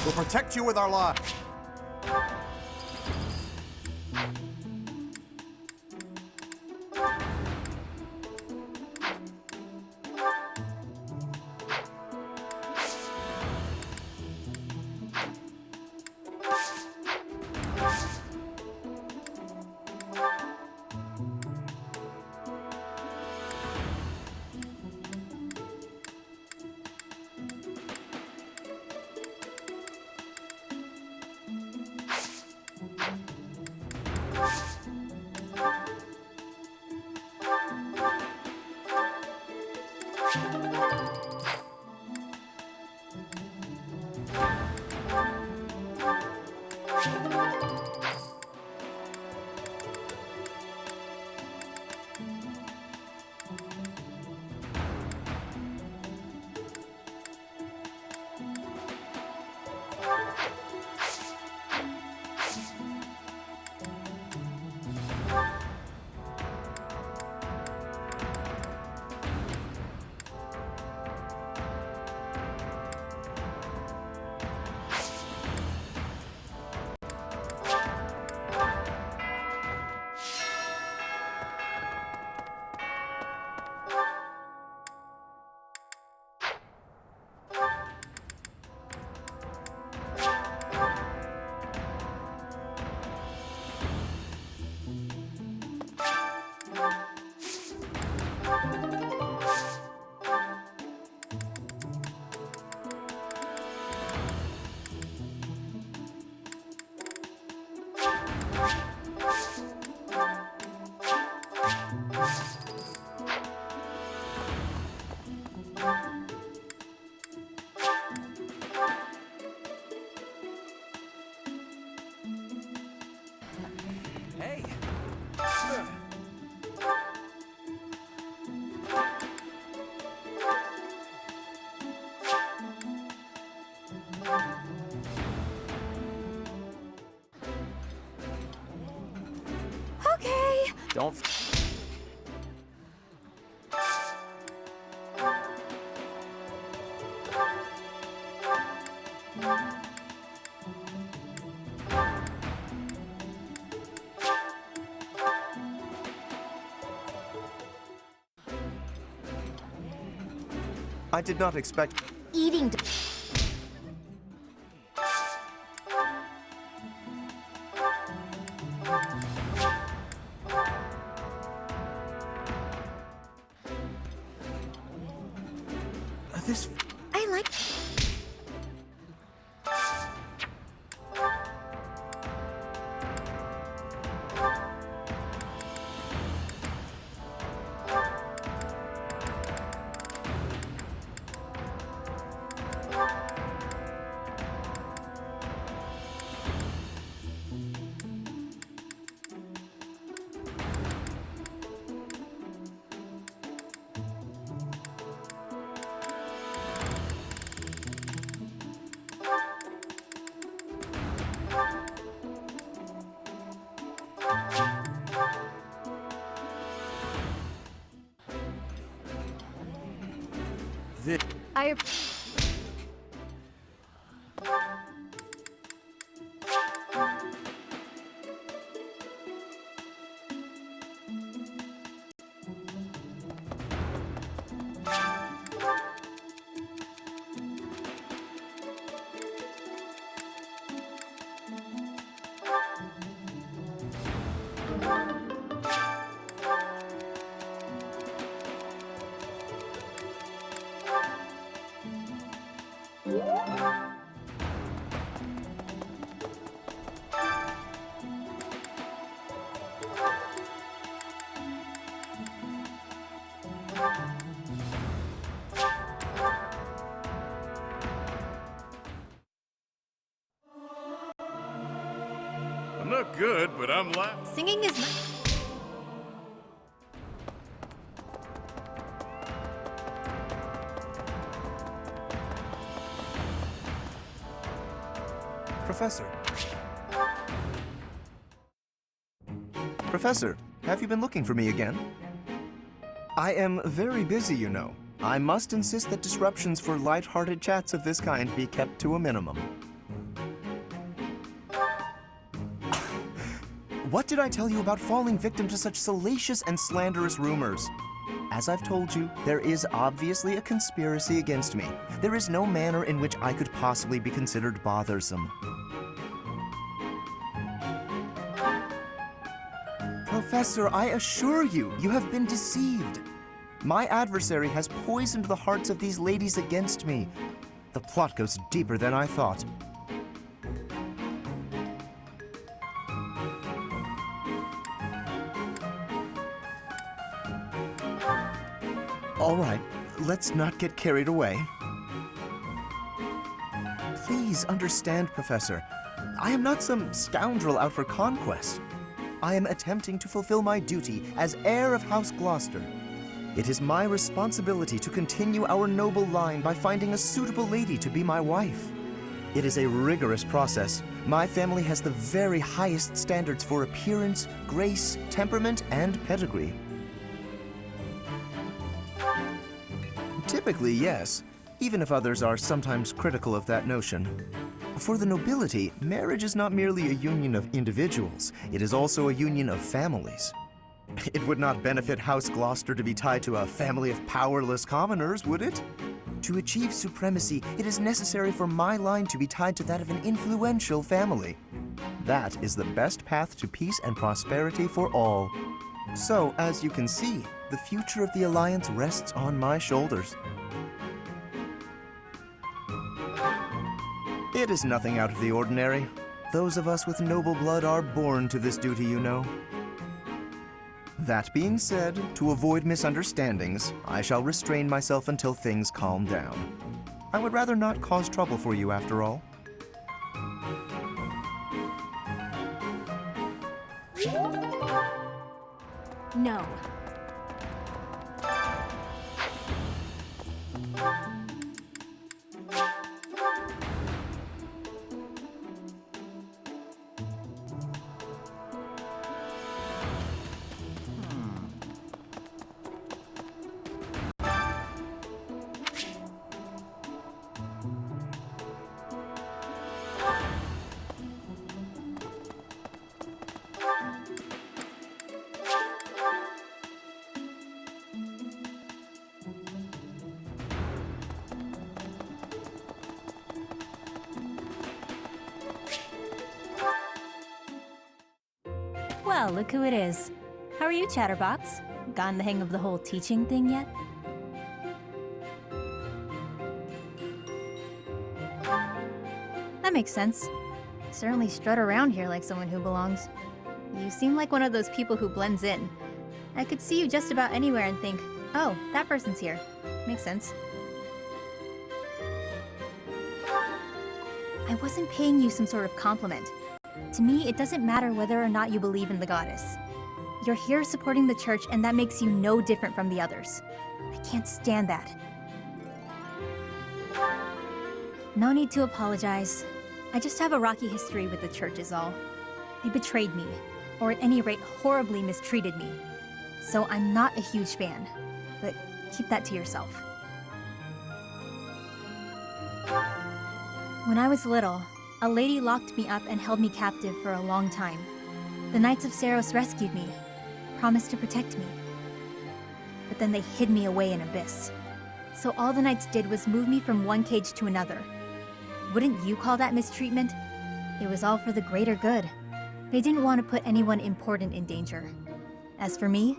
[SPEAKER 18] We'll protect you with our lives.
[SPEAKER 7] Okay.
[SPEAKER 5] Don't.
[SPEAKER 11] I did not expect...
[SPEAKER 4] Eating...
[SPEAKER 6] This...
[SPEAKER 4] I like...
[SPEAKER 11] This...
[SPEAKER 19] I'm not good, but I'm
[SPEAKER 7] Singing is not...
[SPEAKER 11] Professor. Professor, have you been looking for me again? I am very busy, you know. I must insist that disruptions for light-hearted chats of this kind be kept to a minimum. What did I tell you about falling victim to such salacious and slanderous rumors? As I've told you, there is obviously a conspiracy against me. There is no manner in which I could possibly be considered bothersome. Professor, I assure you, you have been deceived. My adversary has poisoned the hearts of these ladies against me. The plot goes deeper than I thought. All right, let's not get carried away. Please understand, Professor. I am not some scoundrel out for conquest. I am attempting to fulfill my duty as heir of House Gloucester. It is my responsibility to continue our noble line by finding a suitable lady to be my wife. It is a rigorous process. My family has the very highest standards for appearance, grace, temperament, and pedigree. Typically, yes, even if others are sometimes critical of that notion. For the nobility, marriage is not merely a union of individuals, it is also a union of families. It would not benefit House Gloucester to be tied to a family of powerless commoners, would it? To achieve supremacy, it is necessary for my line to be tied to that of an influential family. That is the best path to peace and prosperity for all. So, as you can see, the future of the Alliance rests on my shoulders. It is nothing out of the ordinary. Those of us with noble blood are born to this duty, you know. That being said, to avoid misunderstandings, I shall restrain myself until things calm down. I would rather not cause trouble for you after all.
[SPEAKER 7] No.
[SPEAKER 20] Well, look who it is. How are you, Chatterbox? Gotten the hang of the whole teaching thing yet? That makes sense. Certainly strut around here like someone who belongs. You seem like one of those people who blends in. I could see you just about anywhere and think, oh, that person's here. Makes sense. I wasn't paying you some sort of compliment. To me, it doesn't matter whether or not you believe in the goddess. You're here supporting the church, and that makes you no different from the others. I can't stand that. No need to apologize. I just have a rocky history with the church is all. They betrayed me, or at any rate, horribly mistreated me. So I'm not a huge fan, but keep that to yourself. When I was little, a lady locked me up and held me captive for a long time. The Knights of Saros rescued me, promised to protect me. But then they hid me away in Abyss. So all the Knights did was move me from one cage to another. Wouldn't you call that mistreatment? It was all for the greater good. They didn't want to put anyone important in danger. As for me,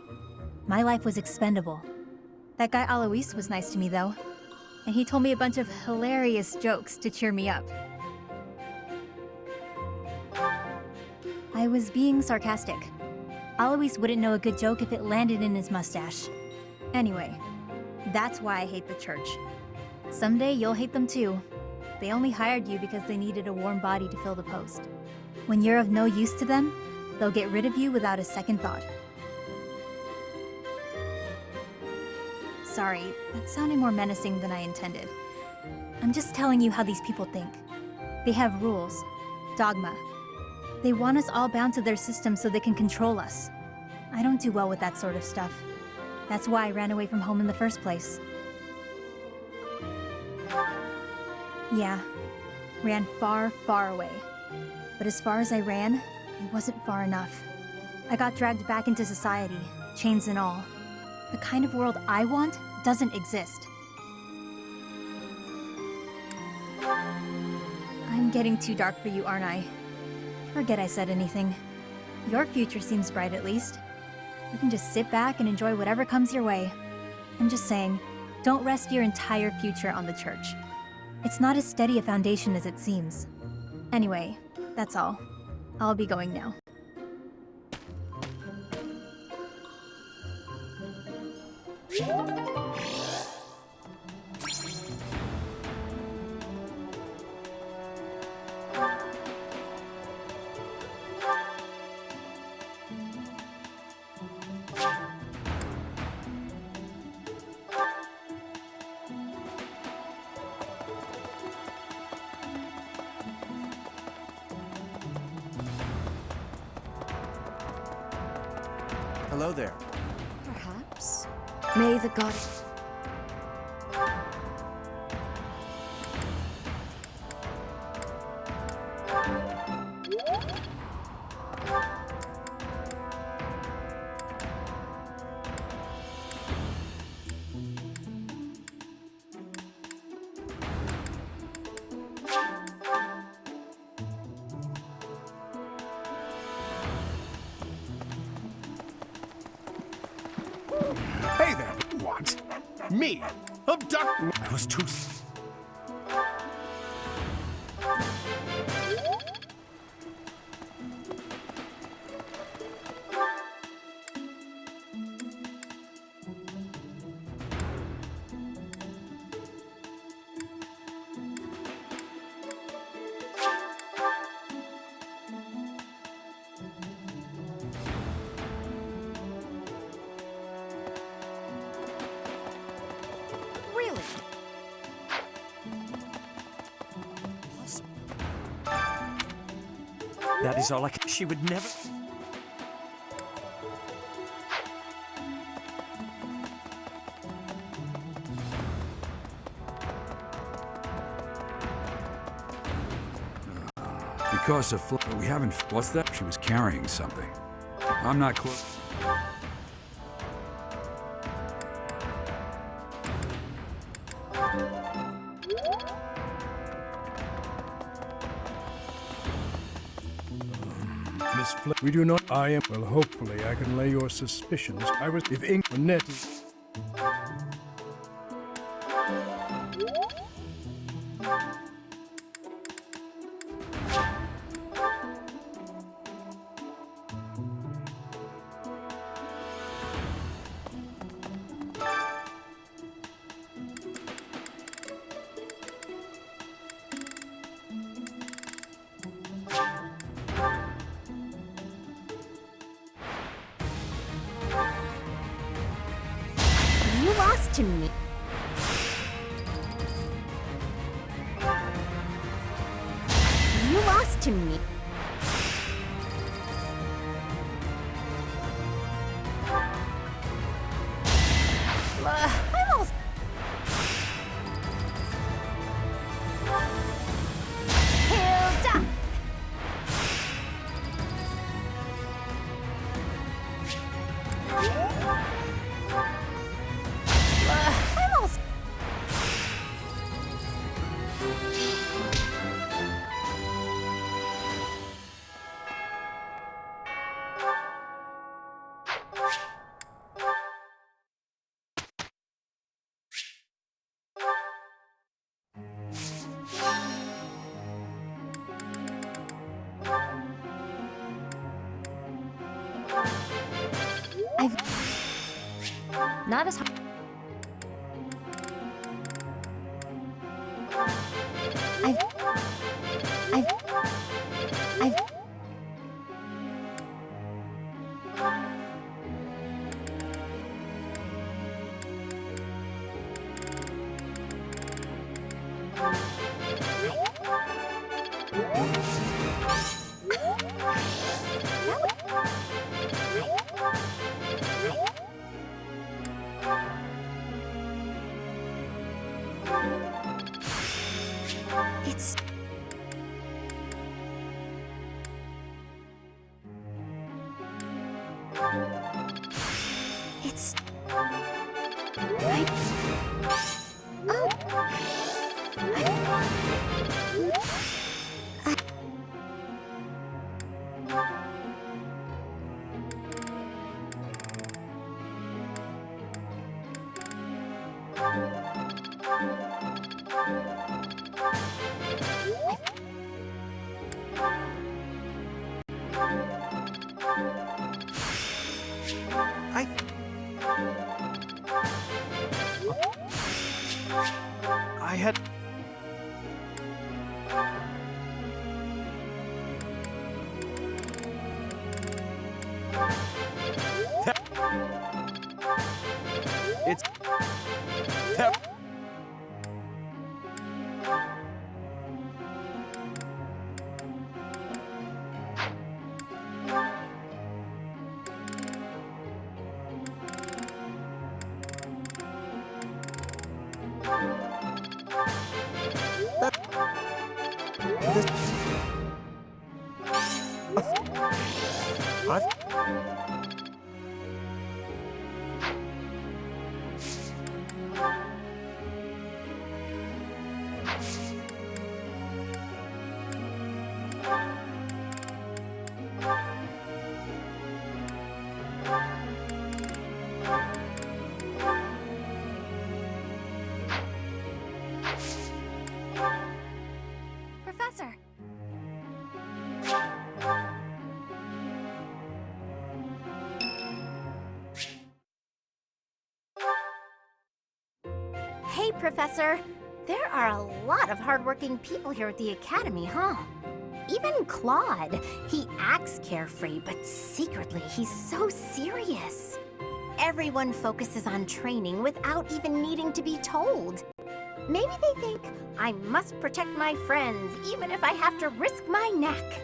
[SPEAKER 20] my life was expendable. That guy Alois was nice to me though, and he told me a bunch of hilarious jokes to cheer me up. I was being sarcastic. Alois wouldn't know a good joke if it landed in his mustache. Anyway, that's why I hate the church. Someday you'll hate them too. They only hired you because they needed a warm body to fill the post. When you're of no use to them, they'll get rid of you without a second thought. Sorry, that sounded more menacing than I intended. I'm just telling you how these people think. They have rules, dogma. They want us all bound to their system so they can control us. I don't do well with that sort of stuff. That's why I ran away from home in the first place. Yeah, ran far, far away. But as far as I ran, it wasn't far enough. I got dragged back into society, chains and all. The kind of world I want doesn't exist. I'm getting too dark for you, aren't I? Forget I said anything. Your future seems bright at least. You can just sit back and enjoy whatever comes your way. I'm just saying, don't rest your entire future on the church. It's not as steady a foundation as it seems. Anyway, that's all. I'll be going now.
[SPEAKER 11] Hello there.
[SPEAKER 15] Perhaps. May the god...
[SPEAKER 14] Hey there! What? Me? Abduct? I was too...
[SPEAKER 3] That is all she would never...
[SPEAKER 1] Because of we haven't... What's that? She was carrying something. I'm not close.
[SPEAKER 17] We do not. I am. Well, hopefully I can lay your suspicions. I was. If Net is.
[SPEAKER 4] You lost to me. You lost to me. I'm all... Not as hard. It's... It's...
[SPEAKER 6] I had...
[SPEAKER 13] It's...
[SPEAKER 4] Professor! Hey, Professor. There are a lot of hardworking people here at the Academy, huh? Even Claude. He acts carefree, but secretly he's so serious. Everyone focuses on training without even needing to be told. Maybe they think, I must protect my friends, even if I have to risk my neck.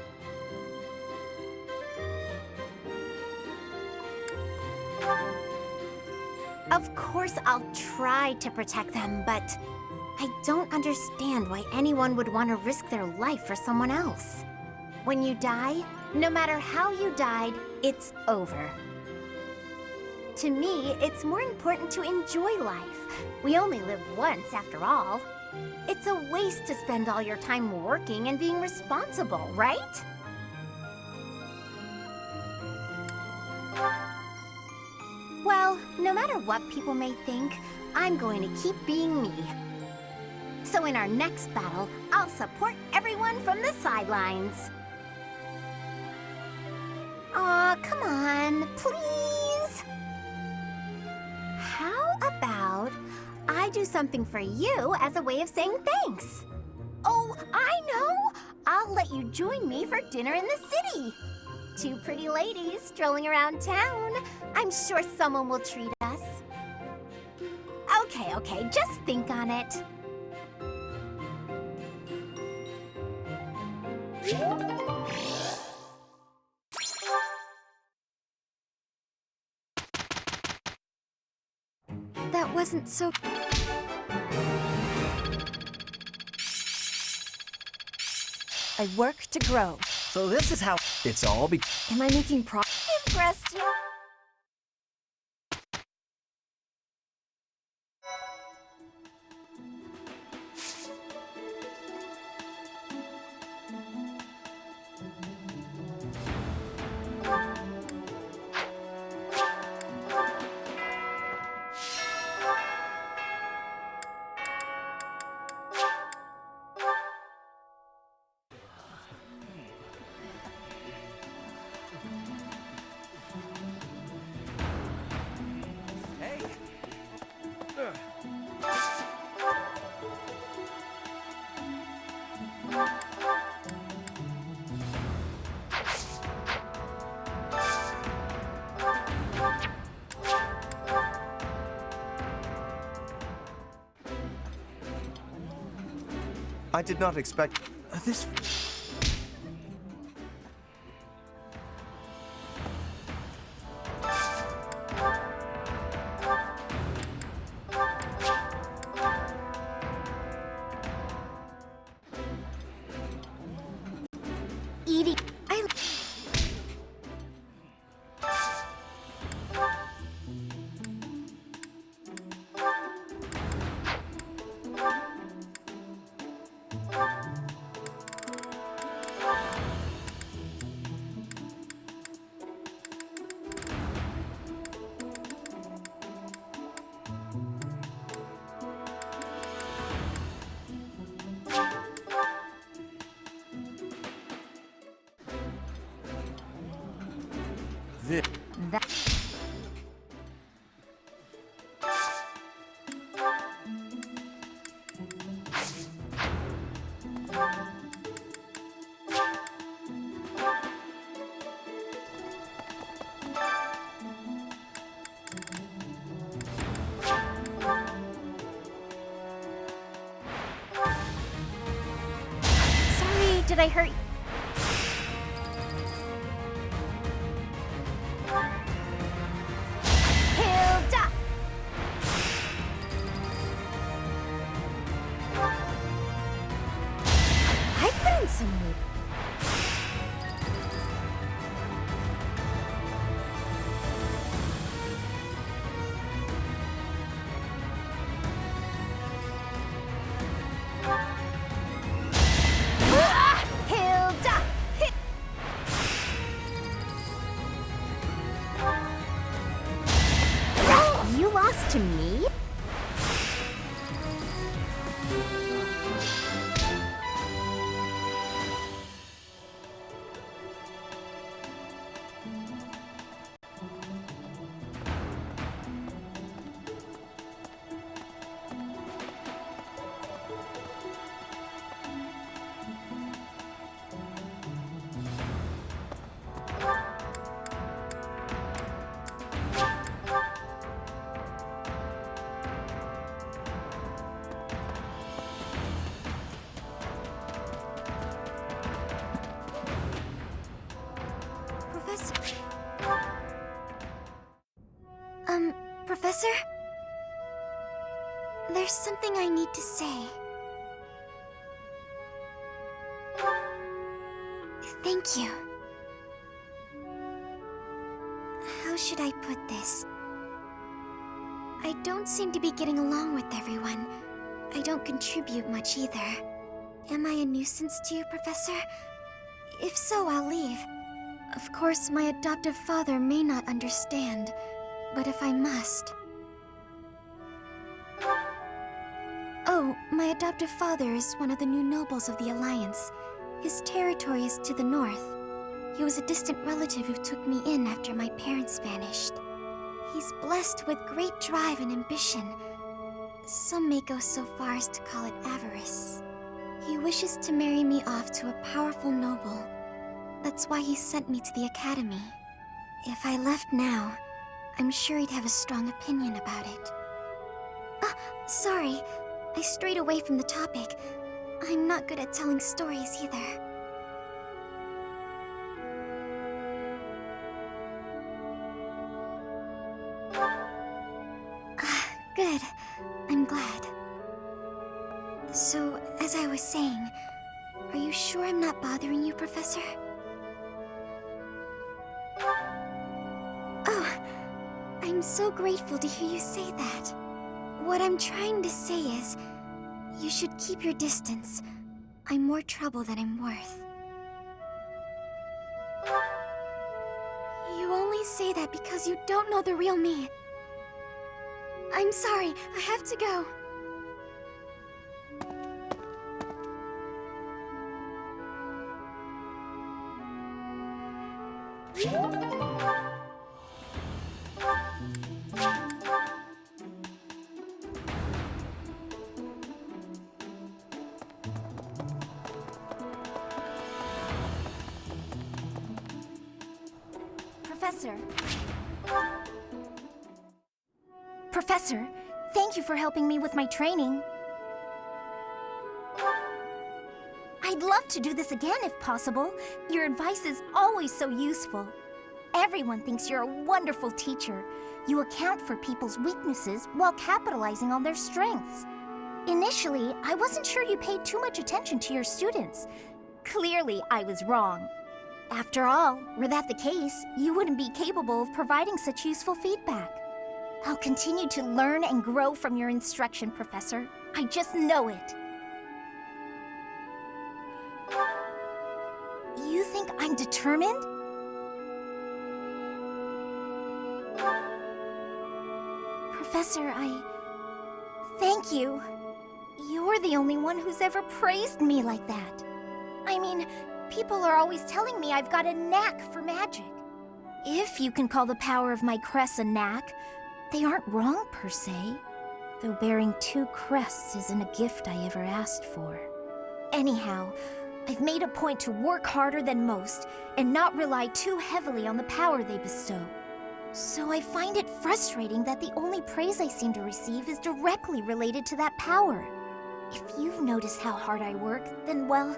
[SPEAKER 4] Of course I'll try to protect them, but I don't understand why anyone would want to risk their life for someone else. When you die, no matter how you died, it's over. To me, it's more important to enjoy life. We only live once, after all. It's a waste to spend all your time working and being responsible, right? Well, no matter what people may think, I'm going to keep being me. So in our next battle, I'll support everyone from the sidelines. Aw, come on, please! How about I do something for you as a way of saying thanks? Oh, I know! I'll let you join me for dinner in the city. Two pretty ladies strolling around town. I'm sure someone will treat us. Okay, just think on it.
[SPEAKER 15] That wasn't so...
[SPEAKER 7] I work to grow.
[SPEAKER 3] So this is how...
[SPEAKER 13] It's all
[SPEAKER 15] Am I making
[SPEAKER 4] Impressed you?
[SPEAKER 11] I did not expect
[SPEAKER 6] this.
[SPEAKER 4] Eating. Sorry, did I hurt you? Hilda! I put in some mood. Hilda! You lost to me? Professor? Professor? There's something I need to say. Thank you. How should I put this? I don't seem to be getting along with everyone. I don't contribute much either. Am I a nuisance to you, Professor? If so, I'll leave. Of course, my adoptive father may not understand, but if I must... Oh, my adoptive father is one of the new nobles of the Alliance. His territory is to the north. He was a distant relative who took me in after my parents vanished. He's blessed with great drive and ambition. Some may go so far as to call it avarice. He wishes to marry me off to a powerful noble. That's why he sent me to the academy. If I left now, I'm sure he'd have a strong opinion about it. Sorry. I strayed away from the topic. I'm not good at telling stories either. Good. I'm glad. So, as I was saying, are you sure I'm not bothering you, Professor? Oh, I'm so grateful to hear you say that. What I'm trying to say is, you should keep your distance. I'm more trouble than I'm worth. You only say that because you don't know the real me. I'm sorry, I have to go. Professor, thank you for helping me with my training. to do this again if possible. Your advice is always so useful. Everyone thinks you're a wonderful teacher. You account for people's weaknesses while capitalizing on their strengths. Initially, I wasn't sure you paid too much attention to your students. Clearly, I was wrong. After all, were that the case, you wouldn't be capable of providing such useful feedback. I'll continue to learn and grow from your instruction, Professor. I just know it. You think I'm determined? Professor, thank you. You're the only one who's ever praised me like that. I mean, people are always telling me I've got a knack for magic. If you can call the power of my crests a knack, they aren't wrong per se. Though bearing 2 crests isn't a gift I ever asked for. Anyhow, I've made a point to work harder than most and not rely too heavily on the power they bestow. So I find it frustrating that the only praise I seem to receive is directly related to that power. If you've noticed how hard I work, then well,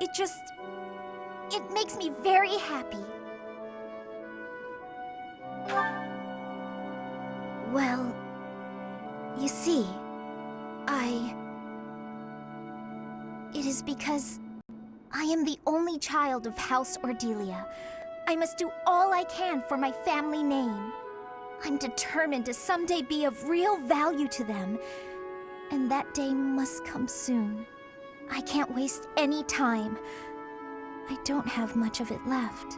[SPEAKER 4] it makes me very happy. Well, you see, it is because I am the only child of House Ordelia. I must do all I can for my family name. I'm determined to someday be of real value to them, and that day must come soon. I can't waste any time. I don't have much of it left.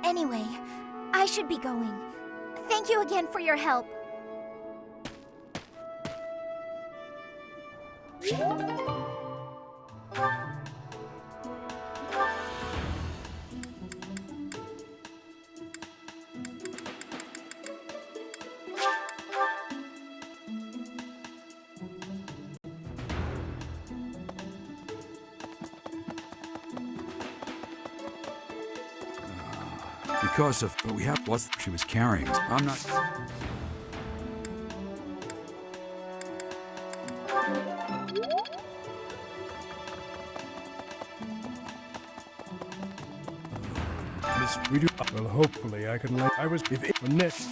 [SPEAKER 4] Anyway, I should be going. Thank you again for your help.
[SPEAKER 1] Because of what we have, what she was carrying. I'm not.
[SPEAKER 17] Miss, we do. Well, hopefully I can let. I was. If it. Next.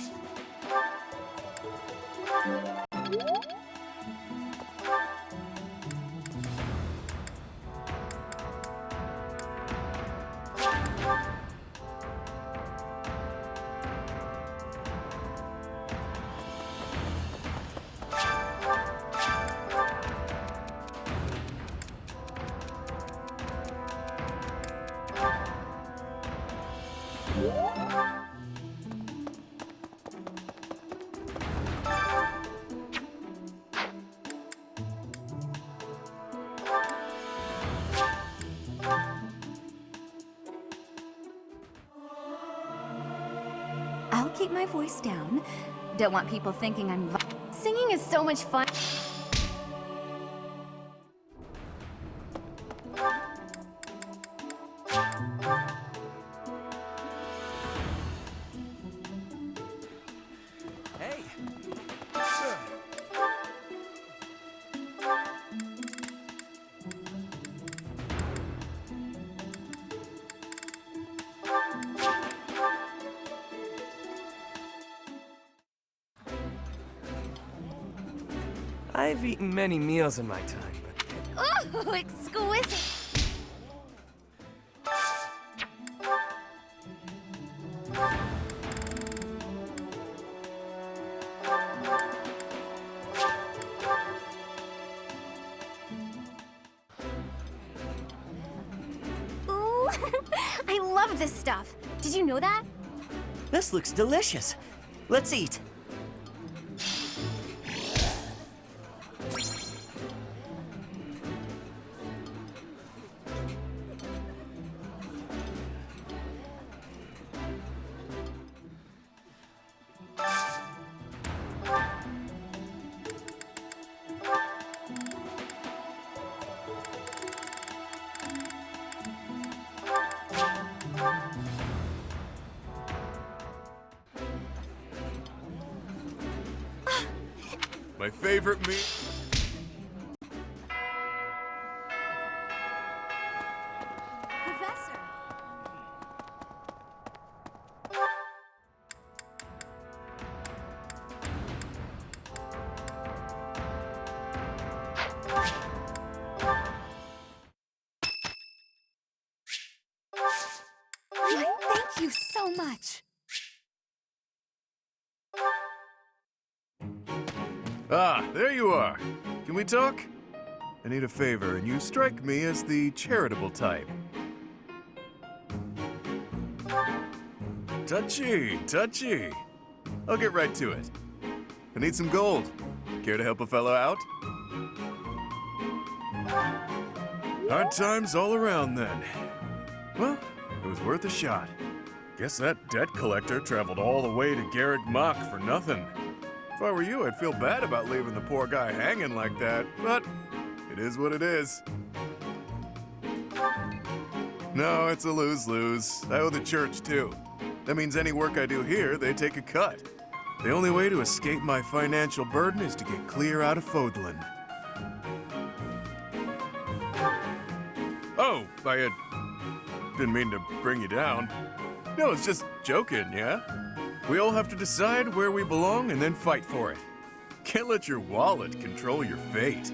[SPEAKER 2] I'll keep my voice down. Don't want people thinking I'm... Singing is so much fun.
[SPEAKER 3] Hey!
[SPEAKER 10] I've eaten many meals in my time, but...
[SPEAKER 4] Ooh, exquisite! Ooh, I love this stuff. Did you know that?
[SPEAKER 3] This looks delicious. Let's eat.
[SPEAKER 19] My favorite meat.
[SPEAKER 2] much.
[SPEAKER 19] Ah, there you are. Can we talk? I need a favor, and you strike me as the charitable type. Touchy, touchy. I'll get right to it. I need some gold. Care to help a fellow out? Hard times all around then. Well, it was worth a shot. Guess that debt collector traveled all the way to Garrick Mach for nothing. If I were you, I'd feel bad about leaving the poor guy hanging like that, but it is what it is. No, it's a lose-lose. I owe the church, too. That means any work I do here, they take a cut. The only way to escape my financial burden is to get clear out of Fodlan. Oh, I didn't mean to bring you down. No, it's just joking, yeah? We all have to decide where we belong and then fight for it. Can't let your wallet control your fate.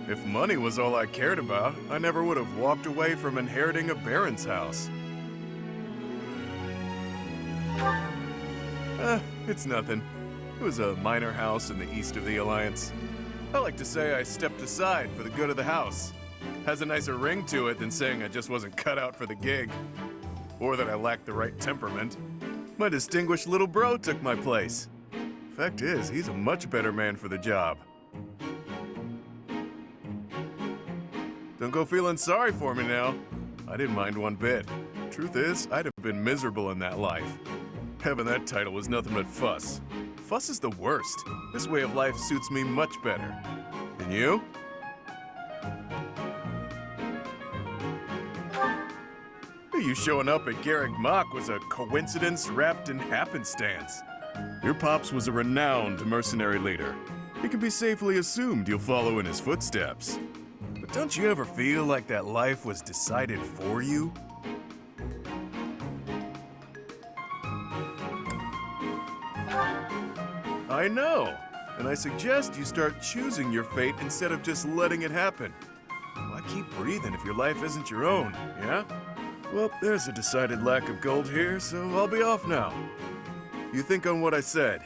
[SPEAKER 19] If money was all I cared about, I never would have walked away from inheriting a baron's house. It's nothing. It was a minor house in the east of the Alliance. I like to say I stepped aside for the good of the house. Has a nicer ring to it than saying I just wasn't cut out for the gig. Or that I lacked the right temperament. My distinguished little bro took my place. Fact is, he's a much better man for the job. Don't go feeling sorry for me now. I didn't mind one bit. Truth is, I'd have been miserable in that life. Having that title was nothing but fuss. Fuss is the worst. This way of life suits me much better. And you? You showing up at Garrick Mach was a coincidence wrapped in happenstance. Your pops was a renowned mercenary leader. It can be safely assumed you'll follow in his footsteps. But don't you ever feel like that life was decided for you? I know, and I suggest you start choosing your fate instead of just letting it happen. Why keep breathing if your life isn't your own, yeah? Well, there's a decided lack of gold here, so I'll be off now. You think on what I said.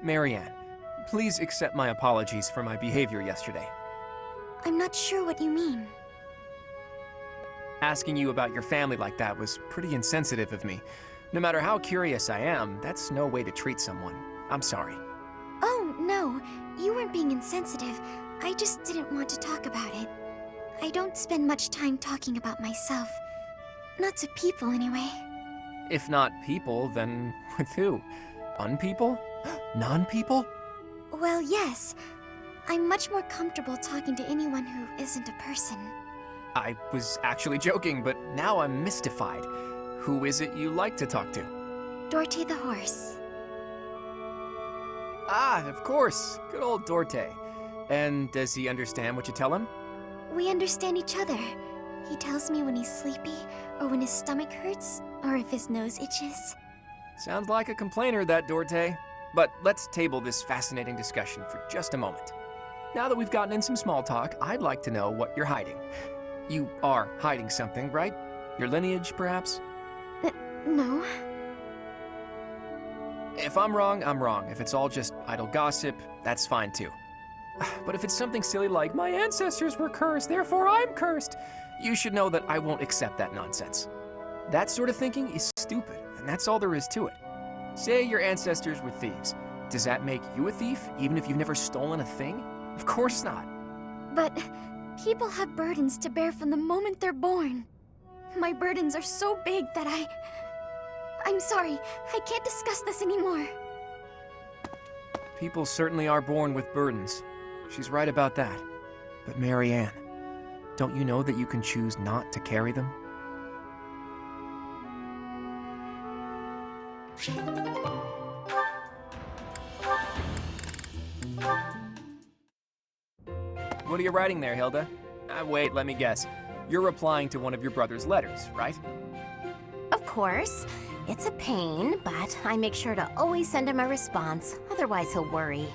[SPEAKER 5] Marianne, please accept my apologies for my behavior yesterday.
[SPEAKER 4] I'm not sure what you mean.
[SPEAKER 5] Asking you about your family like that was pretty insensitive of me. No matter how curious I am, that's no way to treat someone. I'm sorry.
[SPEAKER 4] Oh, no. You weren't being insensitive. I just didn't want to talk about it. I don't spend much time talking about myself. Not to people, anyway.
[SPEAKER 5] If not people, then with who? Unpeople? Non-people?
[SPEAKER 4] Well, yes. I'm much more comfortable talking to anyone who isn't a person.
[SPEAKER 5] I was actually joking, but now I'm mystified. Who is it you like to talk to?
[SPEAKER 4] Dorte the horse.
[SPEAKER 5] Ah, of course. Good old Dorte. And does he understand what you tell him?
[SPEAKER 4] We understand each other. He tells me when he's sleepy, or when his stomach hurts, or if his nose itches.
[SPEAKER 5] Sounds like a complainer, that Dorte. But let's table this fascinating discussion for just a moment. Now that we've gotten in some small talk, I'd like to know what you're hiding. You are hiding something, right? Your lineage, perhaps?
[SPEAKER 4] No.
[SPEAKER 5] If I'm wrong, I'm wrong. If it's all just idle gossip, that's fine too. But if it's something silly like, my ancestors were cursed, therefore I'm cursed, you should know that I won't accept that nonsense. That sort of thinking is stupid, and that's all there is to it. Say your ancestors were thieves. Does that make you a thief, even if you've never stolen a thing? Of course not.
[SPEAKER 4] But people have burdens to bear from the moment they're born. My burdens are so big that I'm sorry, I can't discuss this anymore.
[SPEAKER 5] People certainly are born with burdens. She's right about that. But Marianne, don't you know that you can choose not to carry them? What are you writing there, Hilda? Wait, let me guess. You're replying to one of your brother's letters, right?
[SPEAKER 4] Of course. It's a pain, but I make sure to always send him a response, otherwise he'll worry.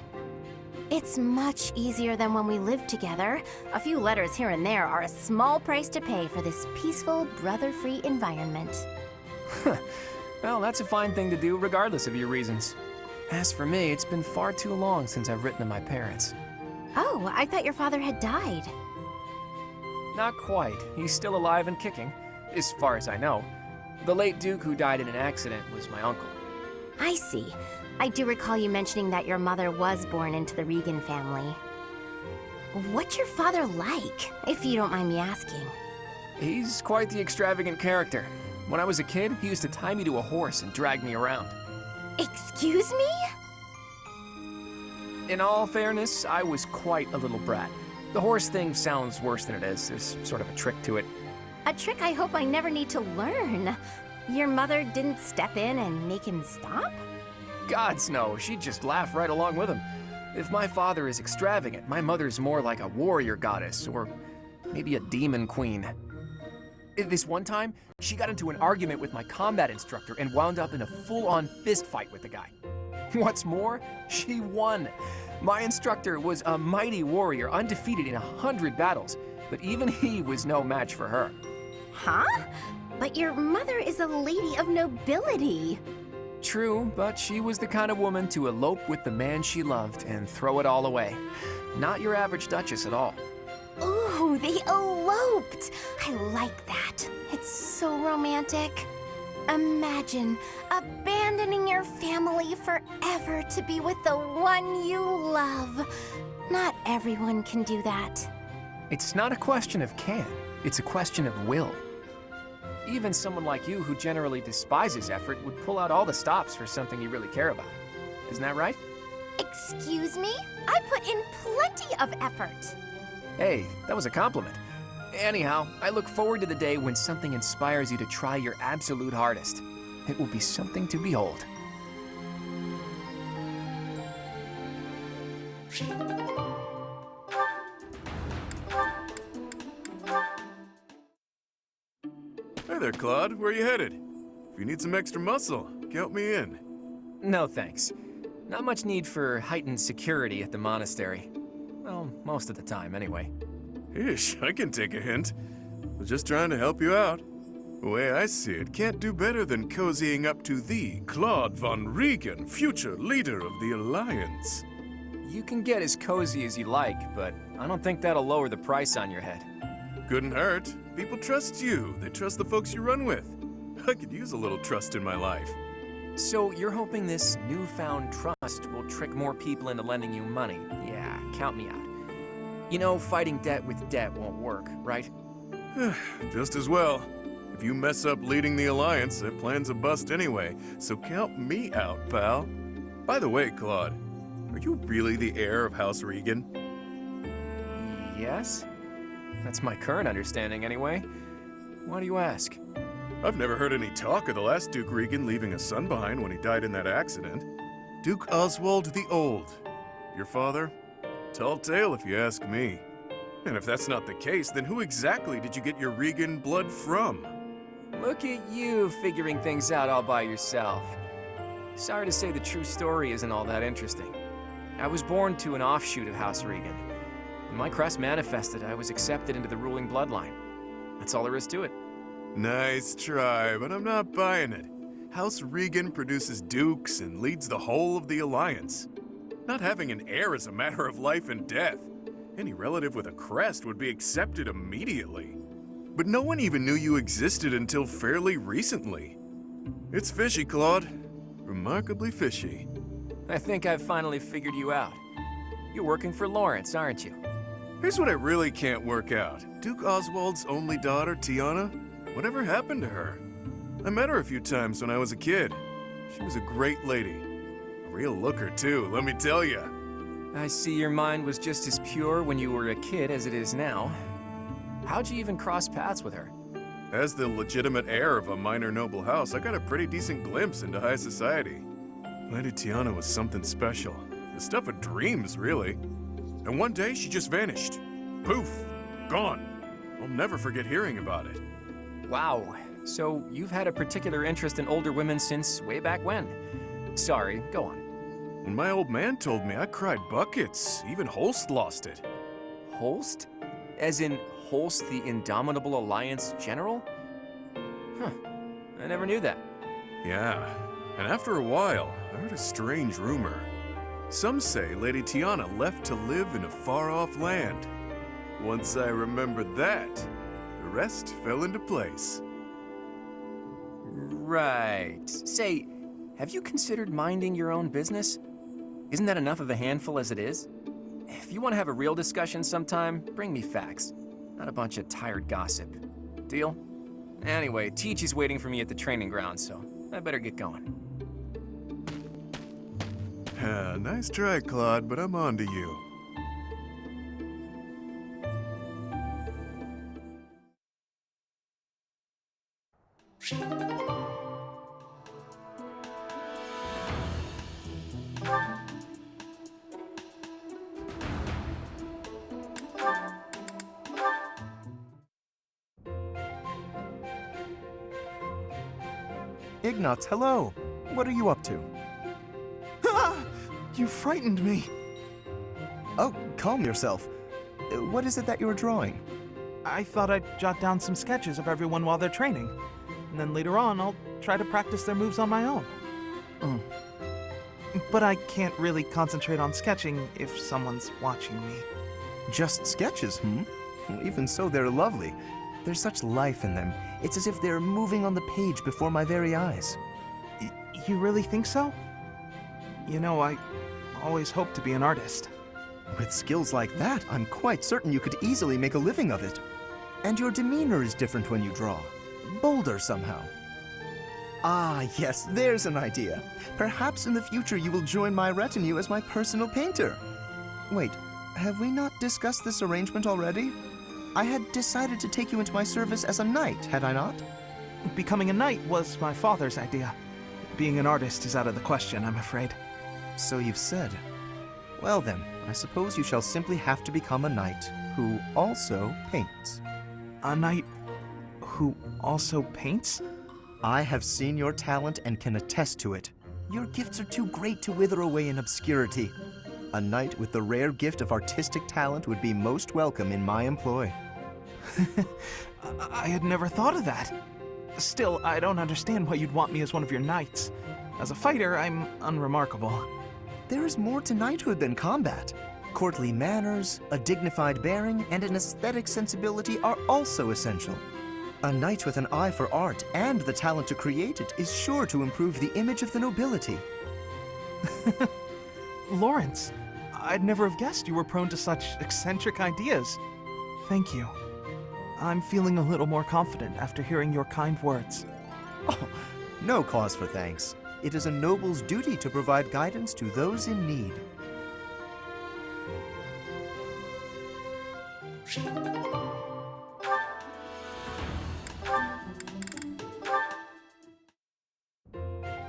[SPEAKER 4] It's much easier than when we lived together. A few letters here and there are a small price to pay for this peaceful, brother-free environment.
[SPEAKER 5] Well, that's a fine thing to do regardless of your reasons. As for me, it's been far too long since I've written to my parents.
[SPEAKER 4] Oh, I thought your father had died.
[SPEAKER 5] Not quite. He's still alive and kicking, as far as I know. The late Duke who died in an accident was my uncle.
[SPEAKER 4] I see. I do recall you mentioning that your mother was born into the Regan family. What's your father like, if you don't mind me asking?
[SPEAKER 5] He's quite the extravagant character. When I was a kid, he used to tie me to a horse and drag me around.
[SPEAKER 4] Excuse me?
[SPEAKER 5] In all fairness, I was quite a little brat. The horse thing sounds worse than it is. There's sort of a trick to it.
[SPEAKER 4] A trick I hope I never need to learn. Your mother didn't step in and make him stop?
[SPEAKER 5] Gods no, she'd just laugh right along with him. If my father is extravagant, my mother's more like a warrior goddess, or maybe a demon queen. This one time, she got into an argument with my combat instructor and wound up in a full-on fist fight with the guy. What's more, she won. My instructor was a mighty warrior, undefeated in 100 battles, but even he was no match for her.
[SPEAKER 4] Huh? But your mother is a lady of nobility.
[SPEAKER 5] True, but she was the kind of woman to elope with the man she loved and throw it all away. Not your average duchess at all.
[SPEAKER 4] Ooh, they eloped! I like that. It's so romantic. Imagine abandoning your family forever to be with the one you love. Not everyone can do that.
[SPEAKER 5] It's not a question of can, it's a question of will. Even someone like you who generally despises effort would pull out all the stops for something you really care about. Isn't that right?
[SPEAKER 4] Excuse me? I put in plenty of effort.
[SPEAKER 5] Hey, that was a compliment. Anyhow, I look forward to the day when something inspires you to try your absolute hardest. It will be something to behold.
[SPEAKER 19] Hey there, Claude. Where are you headed? If you need some extra muscle, count me in.
[SPEAKER 5] No thanks. Not much need for heightened security at the monastery. Well, most of the time, anyway.
[SPEAKER 19] Ish, I can take a hint. Was just trying to help you out. The way I see it, can't do better than cozying up to thee, Claude von Regan, future leader of the Alliance.
[SPEAKER 5] You can get as cozy as you like, but I don't think that'll lower the price on your head.
[SPEAKER 19] Couldn't hurt. People trust you. They trust the folks you run with. I could use a little trust in my life.
[SPEAKER 5] So you're hoping this newfound trust will trick more people into lending you money? Yeah, count me out. You know, fighting debt with debt won't work, right?
[SPEAKER 19] Just as well. If you mess up leading the Alliance, that plan's a bust anyway, so count me out, pal. By the way, Claude, are you really the heir of House Regan?
[SPEAKER 5] Yes? That's my current understanding, anyway. Why do you ask?
[SPEAKER 19] I've never heard any talk of the last Duke Regan leaving a son behind when he died in that accident. Duke Oswald the Old. Your father? Tall tale if you ask me. And if that's not the case, then who exactly did you get your Regan blood from?
[SPEAKER 5] Look at you figuring things out all by yourself. Sorry to say the true story isn't all that interesting. I was born to an offshoot of House Regan. When my crest manifested, I was accepted into the ruling bloodline. That's all there is to it.
[SPEAKER 19] Nice try, but I'm not buying it. House Regan produces dukes and leads the whole of the Alliance. Not having an heir is a matter of life and death. Any relative with a crest would be accepted immediately. But no one even knew you existed until fairly recently. It's fishy, Claude. Remarkably fishy.
[SPEAKER 5] I think I've finally figured you out. You're working for Lawrence, aren't you?
[SPEAKER 19] Here's what I really can't work out. Duke Oswald's only daughter, Tiana, whatever happened to her? I met her a few times when I was a kid. She was a great lady. A real looker, too, let me tell you.
[SPEAKER 5] I see your mind was just as pure when you were a kid as it is now. How'd you even cross paths with her?
[SPEAKER 19] As the legitimate heir of a minor noble house, I got a pretty decent glimpse into high society. Lady Tiana was something special. The stuff of dreams, really. And one day, she just vanished. Poof! Gone. I'll never forget hearing about it.
[SPEAKER 5] Wow, so you've had a particular interest in older women since way back when. Sorry, go on.
[SPEAKER 19] When my old man told me, I cried buckets. Even Holst lost it.
[SPEAKER 5] Holst? As in Holst the Indomitable Alliance General? Huh, I never knew that.
[SPEAKER 19] Yeah, and after a while, I heard a strange rumor. Some say Lady Tiana left to live in a far-off land. Once I remembered that, the rest fell into place.
[SPEAKER 5] Right. Say, have you considered minding your own business? Isn't that enough of a handful as it is? If you want to have a real discussion sometime, bring me facts, not a bunch of tired gossip. Deal? Anyway, Teach is waiting for me at the training ground, so I better get going.
[SPEAKER 19] Nice try, Claude, but I'm on to you.
[SPEAKER 11] Ignatz, hello. What are you up to?
[SPEAKER 6] You frightened me.
[SPEAKER 11] Oh, calm yourself. What is it that you're drawing?
[SPEAKER 6] I thought I'd jot down some sketches of everyone while they're training. And then later on, I'll try to practice their moves on my own. But I can't really concentrate on sketching if someone's watching me.
[SPEAKER 11] Just sketches, Well, even so, they're lovely. There's such life in them. It's as if they're moving on the page before my very eyes.
[SPEAKER 6] You really think so? You know, I always hoped to be an artist.
[SPEAKER 11] With skills like that, I'm quite certain you could easily make a living of it. And your demeanor is different when you draw. Bolder somehow. Ah, yes, there's an idea. Perhaps in the future you will join my retinue as my personal painter. Wait, have we not discussed this arrangement already? I had decided to take you into my service as a knight, had I not?
[SPEAKER 6] Becoming a knight was my father's idea. Being an artist is out of the question, I'm afraid.
[SPEAKER 11] So you've said. Well then, I suppose you shall simply have to become a knight who also paints.
[SPEAKER 6] A knight who also paints?
[SPEAKER 11] I have seen your talent and can attest to it. Your gifts are too great to wither away in obscurity. A knight with the rare gift of artistic talent would be most welcome in my employ.
[SPEAKER 6] I had never thought of that. Still, I don't understand why you'd want me as one of your knights. As a fighter, I'm unremarkable.
[SPEAKER 11] There is more to knighthood than combat. Courtly manners, a dignified bearing, and an aesthetic sensibility are also essential. A knight with an eye for art and the talent to create it is sure to improve the image of the nobility.
[SPEAKER 6] Lawrence, I'd never have guessed you were prone to such eccentric ideas. Thank you. I'm feeling a little more confident after hearing your kind words.
[SPEAKER 11] Oh, no cause for thanks. It is a noble's duty to provide guidance to those in need.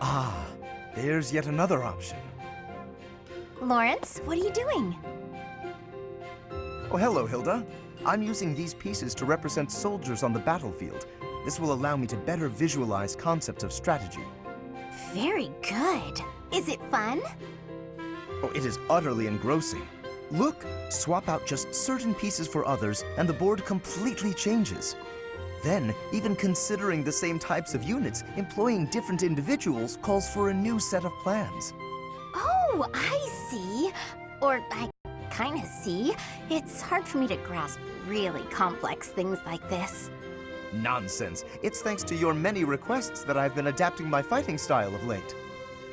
[SPEAKER 11] Ah, there's yet another option.
[SPEAKER 4] Lawrence, what are you doing?
[SPEAKER 11] Oh, hello, Hilda. I'm using these pieces to represent soldiers on the battlefield. This will allow me to better visualize concepts of strategy.
[SPEAKER 4] Very good. Is it fun?
[SPEAKER 11] Oh, it is utterly engrossing. Look, swap out just certain pieces for others, and the board completely changes. Then, even considering the same types of units, employing different individuals calls for a new set of plans.
[SPEAKER 4] Oh, I see. Or I kinda see. It's hard for me to grasp really complex things like this.
[SPEAKER 11] Nonsense. It's thanks to your many requests that I've been adapting my fighting style of late.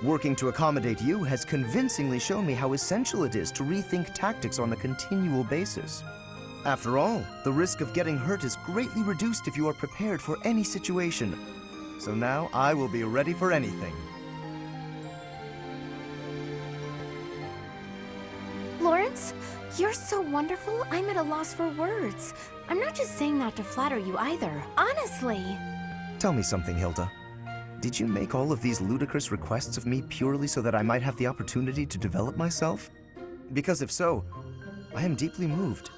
[SPEAKER 11] Working to accommodate you has convincingly shown me how essential it is to rethink tactics on a continual basis. After all, the risk of getting hurt is greatly reduced if you are prepared for any situation. So now I will be ready for anything.
[SPEAKER 4] Lawrence, you're so wonderful, I'm at a loss for words. I'm not just saying that to flatter you either, honestly.
[SPEAKER 11] Tell me something, Hilda. Did you make all of these ludicrous requests of me purely so that I might have the opportunity to develop myself? Because if so, I am deeply moved.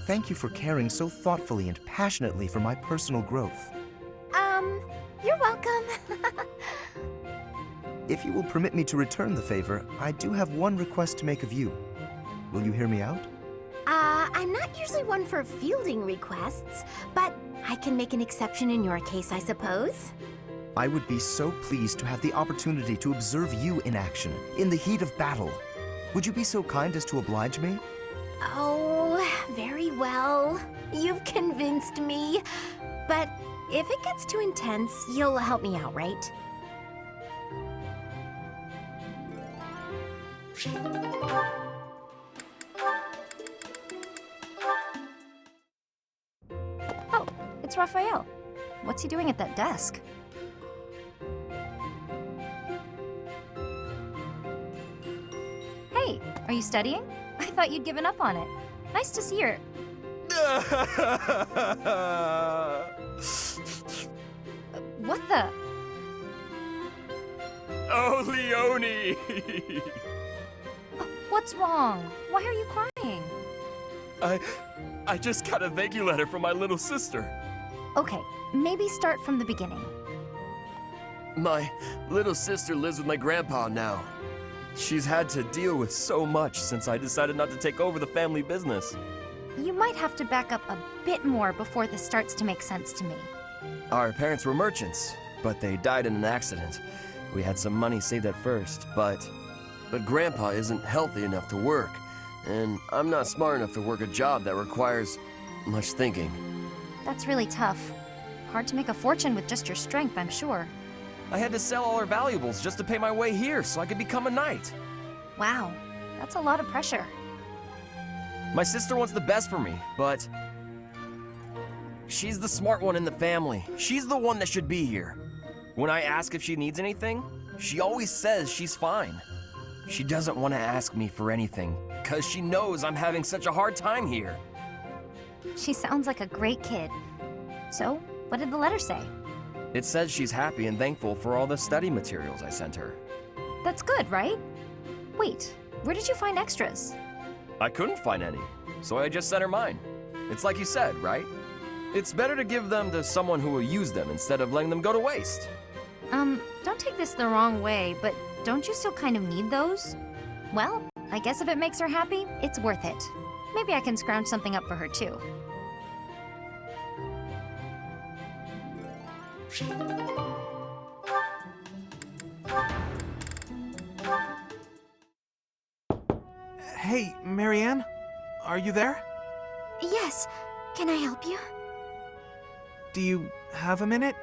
[SPEAKER 11] Thank you for caring so thoughtfully and passionately for my personal growth.
[SPEAKER 4] You're welcome.
[SPEAKER 11] If you will permit me to return the favor, I do have one request to make of you. Will you hear me out?
[SPEAKER 4] I'm not usually one for fielding requests, but I can make an exception in your case, I suppose.
[SPEAKER 11] I would be so pleased to have the opportunity to observe you in action, in the heat of battle. Would you be so kind as to oblige me?
[SPEAKER 4] Oh, very well. You've convinced me. But if it gets too intense, you'll help me out, right?
[SPEAKER 20] Oh, it's Raphael. What's he doing at that desk? Hey, are you studying? I thought you'd given up on it. Nice to see your... What the...
[SPEAKER 13] Oh, Leone!
[SPEAKER 20] What's wrong? Why are you crying?
[SPEAKER 13] I just got a thank you letter from my little sister.
[SPEAKER 20] Okay, maybe start from the beginning.
[SPEAKER 13] My little sister lives with my grandpa now. She's had to deal with so much since I decided not to take over the family business.
[SPEAKER 20] You might have to back up a bit more before this starts to make sense to me.
[SPEAKER 13] Our parents were merchants, but they died in an accident. We had some money saved at first, but Grandpa isn't healthy enough to work, and I'm not smart enough to work a job that requires much thinking.
[SPEAKER 20] That's really tough. Hard to make a fortune with just your strength, I'm sure.
[SPEAKER 13] I had to sell all our valuables just to pay my way here so I could become a knight.
[SPEAKER 20] Wow, that's a lot of pressure.
[SPEAKER 13] My sister wants the best for me, but she's the smart one in the family. She's the one that should be here. When I ask if she needs anything, she always says she's fine. She doesn't want to ask me for anything, because she knows I'm having such a hard time here.
[SPEAKER 20] She sounds like a great kid. So, what did the letter say?
[SPEAKER 13] It says she's happy and thankful for all the study materials I sent her.
[SPEAKER 20] That's good, right? Wait, where did you find extras?
[SPEAKER 13] I couldn't find any, so I just sent her mine. It's like you said, right? It's better to give them to someone who will use them instead of letting them go to waste.
[SPEAKER 20] Don't take this the wrong way, but don't you still kind of need those? Well, I guess if it makes her happy, it's worth it. Maybe I can scrounge something up for her too.
[SPEAKER 6] Hey, Marianne? Are you there?
[SPEAKER 4] Yes. Can I help you?
[SPEAKER 6] Do you have a minute?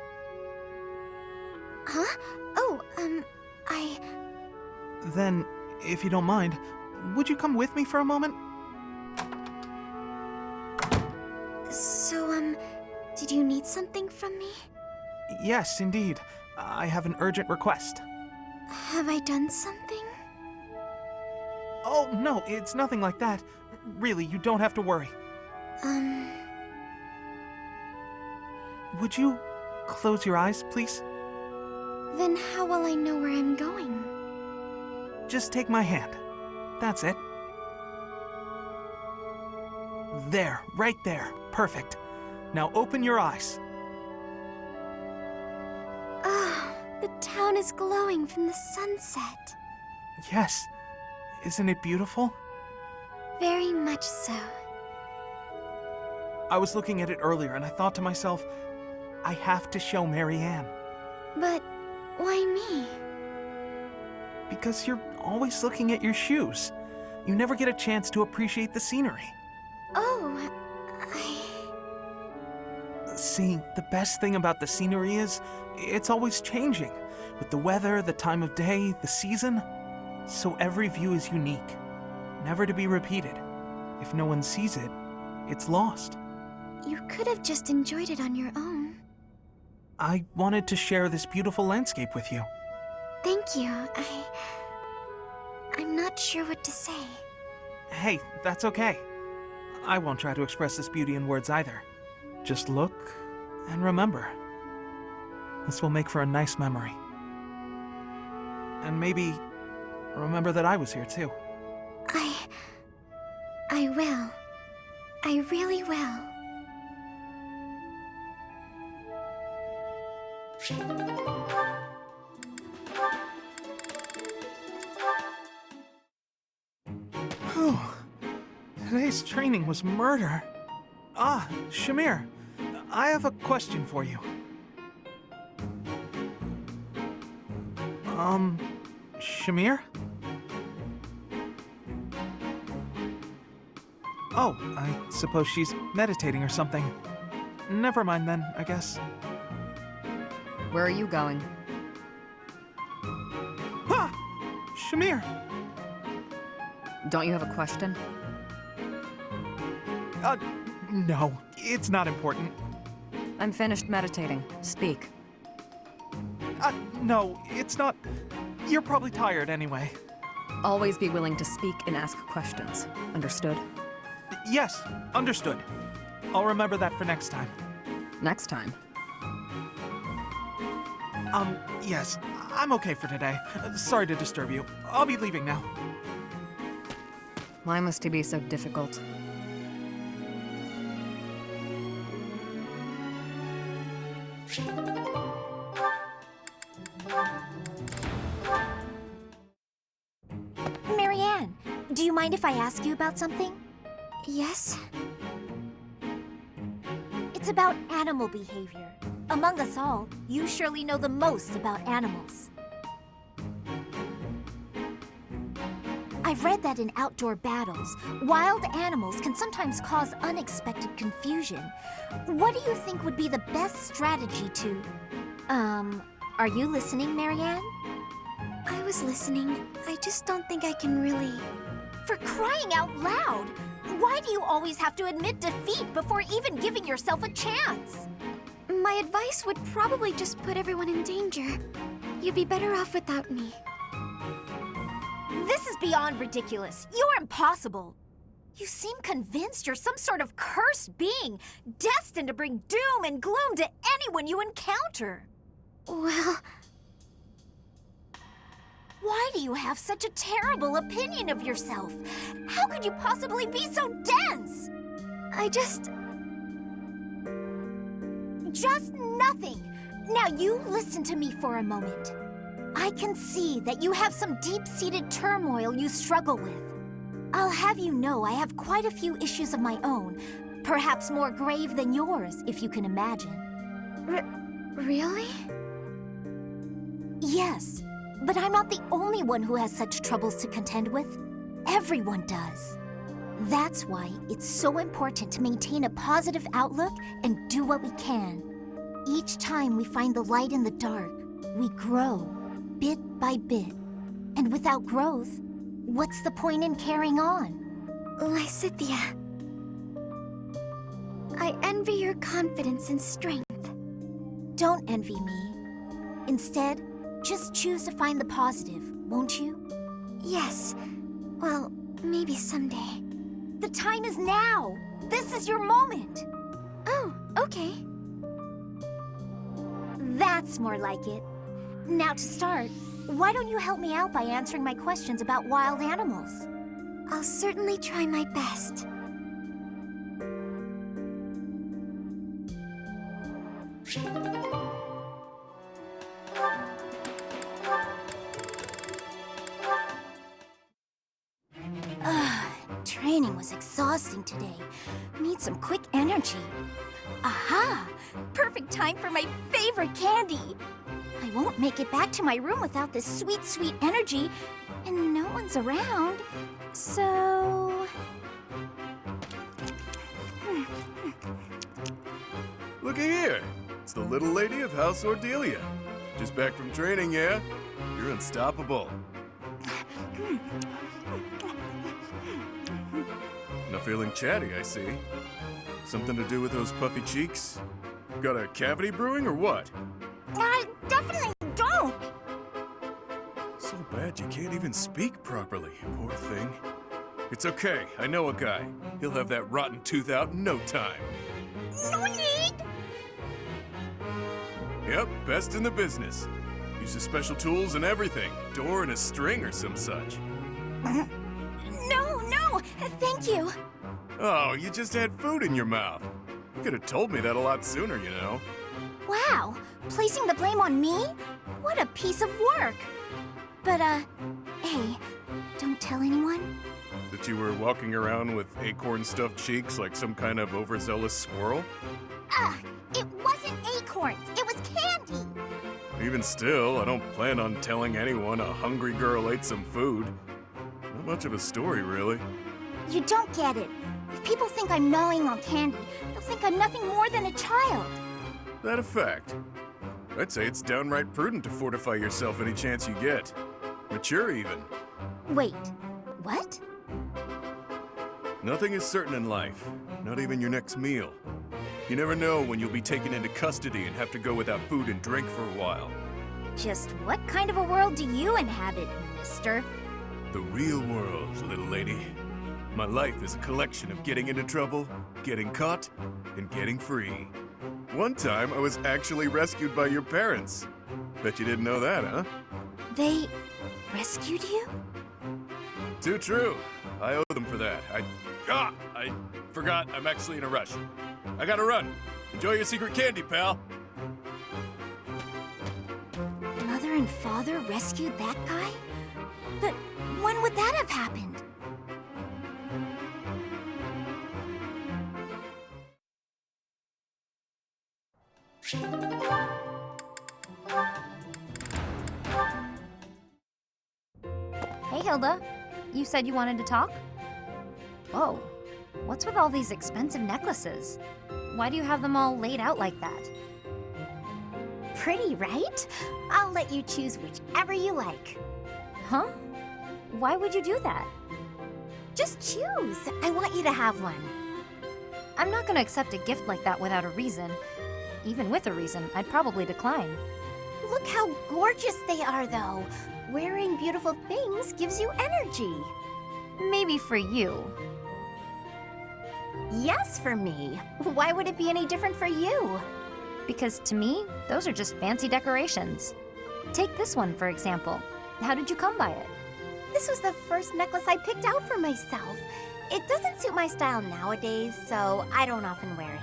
[SPEAKER 4] Huh? Oh, I...
[SPEAKER 6] Then, if you don't mind, would you come with me for a moment?
[SPEAKER 4] So, did you need something from me?
[SPEAKER 6] Yes, indeed. I have an urgent request.
[SPEAKER 4] Have I done something?
[SPEAKER 6] Oh, no, it's nothing like that. Really, you don't have to worry. Would you close your eyes, please?
[SPEAKER 4] Then how will I know where I'm going?
[SPEAKER 6] Just take my hand. That's it. There, right there. Perfect. Now open your eyes.
[SPEAKER 4] Ah, the town is glowing from the sunset.
[SPEAKER 6] Yes. Isn't it beautiful?
[SPEAKER 4] Very much so.
[SPEAKER 6] I was looking at it earlier and I thought to myself, I have to show Marianne.
[SPEAKER 4] But why me?
[SPEAKER 6] Because you're always looking at your shoes. You never get a chance to appreciate the scenery.
[SPEAKER 4] Oh,
[SPEAKER 6] See, the best thing about the scenery is, it's always changing. With the weather, the time of day, the season. So every view is unique. Never to be repeated. If no one sees it, it's lost.
[SPEAKER 4] You could have just enjoyed it on your own.
[SPEAKER 6] I wanted to share this beautiful landscape with you.
[SPEAKER 4] Thank you. I'm not sure what to say.
[SPEAKER 6] Hey, that's okay. I won't try to express this beauty in words either. Just look and remember. This will make for a nice memory. And maybe remember that I was here too.
[SPEAKER 4] I will. I really will.
[SPEAKER 6] Whew. Today's training was murder. Ah, Shamir, I have a question for you. Shamir? Oh, I suppose she's meditating or something. Never mind then, I guess.
[SPEAKER 8] Where are you going?
[SPEAKER 6] Ah! Shamir!
[SPEAKER 8] Don't you have a question?
[SPEAKER 6] No, it's not important.
[SPEAKER 8] I'm finished meditating. Speak.
[SPEAKER 6] No, it's not. You're probably tired anyway.
[SPEAKER 8] Always be willing to speak and ask questions. Understood?
[SPEAKER 6] Yes, understood. I'll remember that for next time.
[SPEAKER 8] Next time?
[SPEAKER 6] Yes, I'm okay for today. Sorry to disturb you. I'll be leaving now.
[SPEAKER 8] Why must he be so difficult?
[SPEAKER 4] Marianne, do you mind if I ask you about something?
[SPEAKER 15] Yes?
[SPEAKER 4] It's about animal behavior. Among us all, you surely know the most about animals. I've read that in outdoor battles, wild animals can sometimes cause unexpected confusion. What do you think would be the best strategy to... are you listening, Marianne?
[SPEAKER 15] I was listening. I just don't think I can really...
[SPEAKER 4] For crying out loud! Why do you always have to admit defeat before even giving yourself a chance?
[SPEAKER 15] My advice would probably just put everyone in danger. You'd be better off without me.
[SPEAKER 4] This is beyond ridiculous. You're impossible. You seem convinced you're some sort of cursed being, destined to bring doom and gloom to anyone you encounter.
[SPEAKER 15] Well...
[SPEAKER 4] Why do you have such a terrible opinion of yourself? How could you possibly be so dense? Just nothing. Now you listen to me for a moment. I can see that you have some deep-seated turmoil you struggle with. I'll have you know I have quite a few issues of my own, perhaps more grave than yours, if you can imagine.
[SPEAKER 15] Really?
[SPEAKER 4] Yes, but I'm not the only one who has such troubles to contend with. Everyone does. That's why it's so important to maintain a positive outlook and do what we can. Each time we find the light in the dark, we grow, bit by bit. And without growth, what's the point in carrying on?
[SPEAKER 15] Lysithea, I envy your confidence and strength.
[SPEAKER 4] Don't envy me. Instead, just choose to find the positive, won't you?
[SPEAKER 15] Yes. Well, maybe someday.
[SPEAKER 4] The time is now! This is your moment!
[SPEAKER 15] Oh, okay.
[SPEAKER 4] That's more like it. Now to start, why don't you help me out by answering my questions about wild animals?
[SPEAKER 15] I'll certainly try my best.
[SPEAKER 4] Training was exhausting today. Need some quick energy. Aha! Perfect time for my favorite candy! I won't make it back to my room without this sweet, sweet energy, and no one's around, so...
[SPEAKER 19] Looky here. It's the little lady of House Ordelia. Just back from training, yeah? You're unstoppable. Not feeling chatty, I see. Something to do with those puffy cheeks? Got a cavity brewing or what?
[SPEAKER 4] I definitely don't!
[SPEAKER 19] So bad you can't even speak properly, poor thing. It's okay, I know a guy. He'll have that rotten tooth out in no time.
[SPEAKER 4] No need!
[SPEAKER 19] Yep, best in the business. Uses special tools and everything. Door and a string or some such.
[SPEAKER 4] No, thank you.
[SPEAKER 19] Oh, you just had food in your mouth. You could have told me that a lot sooner, you know.
[SPEAKER 4] Wow, placing the blame on me? What a piece of work. But, hey, don't tell anyone?
[SPEAKER 19] That you were walking around with acorn-stuffed cheeks like some kind of overzealous squirrel?
[SPEAKER 4] It wasn't acorns, it was candy!
[SPEAKER 19] Even still, I don't plan on telling anyone a hungry girl ate some food. Not much of a story, really.
[SPEAKER 4] You don't get it. If people think I'm gnawing on candy, they'll think I'm nothing more than a child.
[SPEAKER 19] That a fact? I'd say it's downright prudent to fortify yourself any chance you get. Mature, even.
[SPEAKER 4] Wait, what?
[SPEAKER 19] Nothing is certain in life, not even your next meal. You never know when you'll be taken into custody and have to go without food and drink for a while.
[SPEAKER 4] Just what kind of a world do you inhabit, mister?
[SPEAKER 19] The real world, little lady. My life is a collection of getting into trouble, getting caught, and getting free. One time, I was actually rescued by your parents. Bet you didn't know that, huh?
[SPEAKER 4] They rescued you?
[SPEAKER 19] Too true. I owe them for that. I forgot I'm actually in a rush. I gotta run. Enjoy your secret candy, pal.
[SPEAKER 4] Mother and father rescued that guy? But when would that have happened?
[SPEAKER 20] Hey, Hilda. You said you wanted to talk? Whoa. What's with all these expensive necklaces? Why do you have them all laid out like that?
[SPEAKER 4] Pretty, right? I'll let you choose whichever you like.
[SPEAKER 20] Huh? Why would you do that?
[SPEAKER 4] Just choose. I want you to have one.
[SPEAKER 20] I'm not gonna accept a gift like that without a reason. Even with a reason, I'd probably decline.
[SPEAKER 4] Look how gorgeous they are, though. Wearing beautiful things gives you energy.
[SPEAKER 20] Maybe for you.
[SPEAKER 4] Yes, for me. Why would it be any different for you?
[SPEAKER 20] Because to me, those are just fancy decorations. Take this one, for example. How did you come by it?
[SPEAKER 4] This was the first necklace I picked out for myself. It doesn't suit my style nowadays, so I don't often wear it.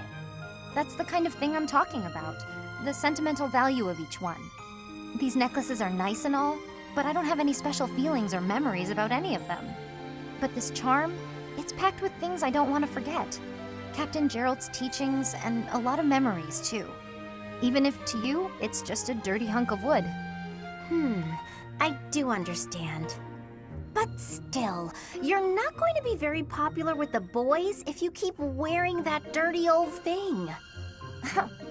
[SPEAKER 20] That's the kind of thing I'm talking about. The sentimental value of each one. These necklaces are nice and all, but I don't have any special feelings or memories about any of them. But this charm, it's packed with things I don't want to forget. Captain Gerald's teachings and a lot of memories, too. Even if to you, it's just a dirty hunk of wood.
[SPEAKER 4] I do understand. But still, you're not going to be very popular with the boys if you keep wearing that dirty old thing.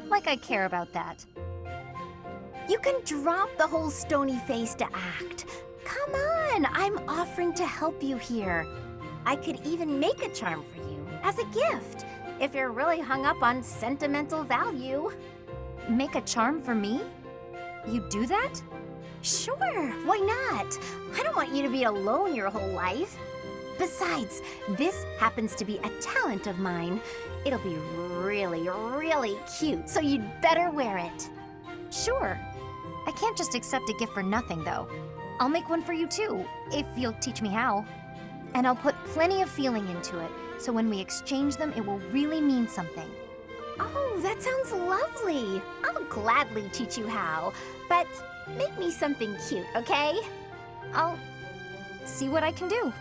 [SPEAKER 20] Like I care about that.
[SPEAKER 4] You can drop the whole stony-faced act. Come on, I'm offering to help you here. I could even make a charm for you as a gift, if you're really hung up on sentimental value.
[SPEAKER 20] Make a charm for me? You do that?
[SPEAKER 4] Sure, why not? I don't want you to be alone your whole life. Besides, this happens to be a talent of mine. It'll be really, really cute, so you'd better wear it.
[SPEAKER 20] Sure. I can't just accept a gift for nothing, though. I'll make one for you, too, if you'll teach me how. And I'll put plenty of feeling into it, so when we exchange them, it will really mean something.
[SPEAKER 4] Oh, that sounds lovely. I'll gladly teach you how, but make me something cute, okay?
[SPEAKER 20] I'll see what I can do.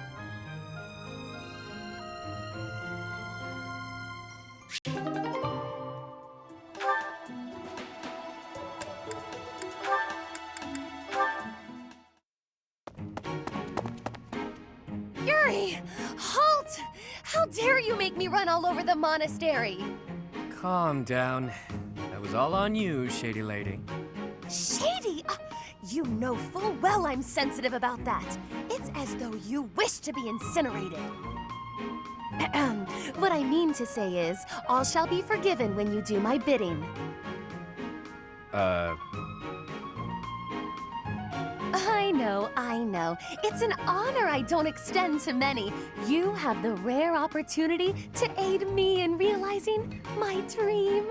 [SPEAKER 21] Yuri! Halt! How dare you make me run all over the monastery?
[SPEAKER 10] Calm down. That was all on you, Shady Lady.
[SPEAKER 21] Shady? You know full well I'm sensitive about that. It's as though you wish to be incinerated. What I mean to say is, all shall be forgiven when you do my bidding. I know. It's an honor I don't extend to many. You have the rare opportunity to aid me in realizing my dream.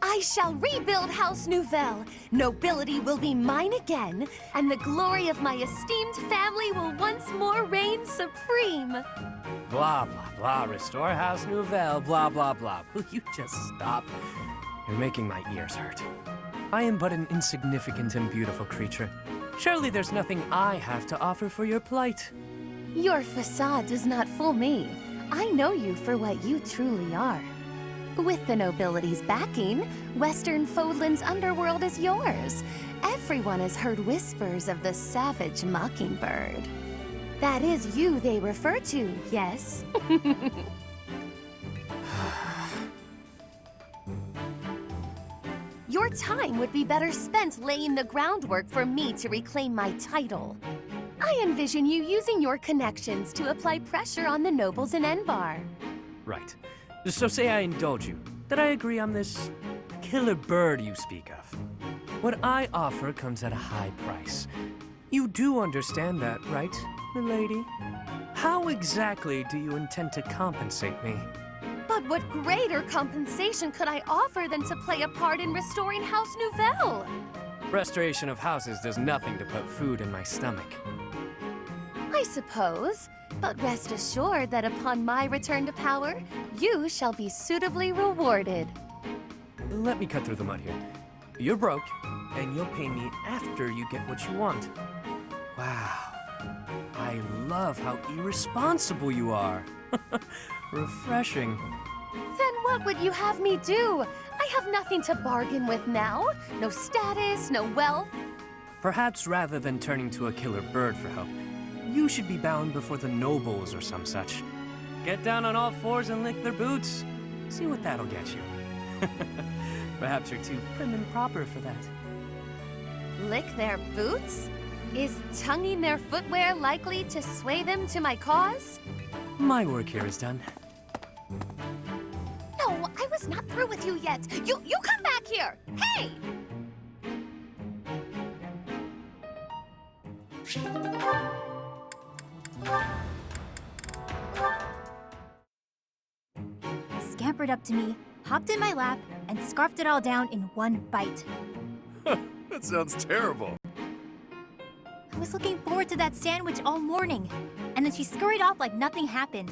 [SPEAKER 21] I shall rebuild House Nouvelle, Nobility will be mine again, and the glory of my esteemed family will once more reign supreme.
[SPEAKER 10] Blah, blah, blah. Restore House Nouvelle, blah, blah, blah. Will you just stop? You're making my ears hurt. I am but an insignificant and beautiful creature. Surely there's nothing I have to offer for your plight.
[SPEAKER 21] Your facade does not fool me. I know you for what you truly are. With the nobility's backing, Western Fodlan's underworld is yours. Everyone has heard whispers of the savage mockingbird. That is you they refer to, yes? Your time would be better spent laying the groundwork for me to reclaim my title. I envision you using your connections to apply pressure on the nobles in Enbar.
[SPEAKER 10] Right. So say I indulge you, that I agree on this killer bird you speak of. What I offer comes at a high price. You do understand that, right, milady? How exactly do you intend to compensate me?
[SPEAKER 21] But what greater compensation could I offer than to play a part in restoring House Nouvelle?
[SPEAKER 10] Restoration of houses does nothing to put food in my stomach.
[SPEAKER 21] I suppose, but rest assured that upon my return to power, you shall be suitably rewarded.
[SPEAKER 10] Let me cut through the mud here. You're broke, and you'll pay me after you get what you want. Wow. I love how irresponsible you are. Refreshing.
[SPEAKER 21] Then what would you have me do? I have nothing to bargain with now. No status, no wealth.
[SPEAKER 10] Perhaps rather than turning to a killer bird for help, you should be bound before the nobles or some such. Get down on all fours and lick their boots. See what that'll get you. Perhaps you're too prim and proper for that.
[SPEAKER 21] Lick their boots? Is tonguing their footwear likely to sway them to my cause?
[SPEAKER 10] My work here is done.
[SPEAKER 21] No, I was not through with you yet. You come back here! Hey!
[SPEAKER 20] Scampered up to me, hopped in my lap, and scarfed it all down in one bite.
[SPEAKER 19] That sounds terrible.
[SPEAKER 20] I was looking forward to that sandwich all morning, and then she scurried off like nothing happened.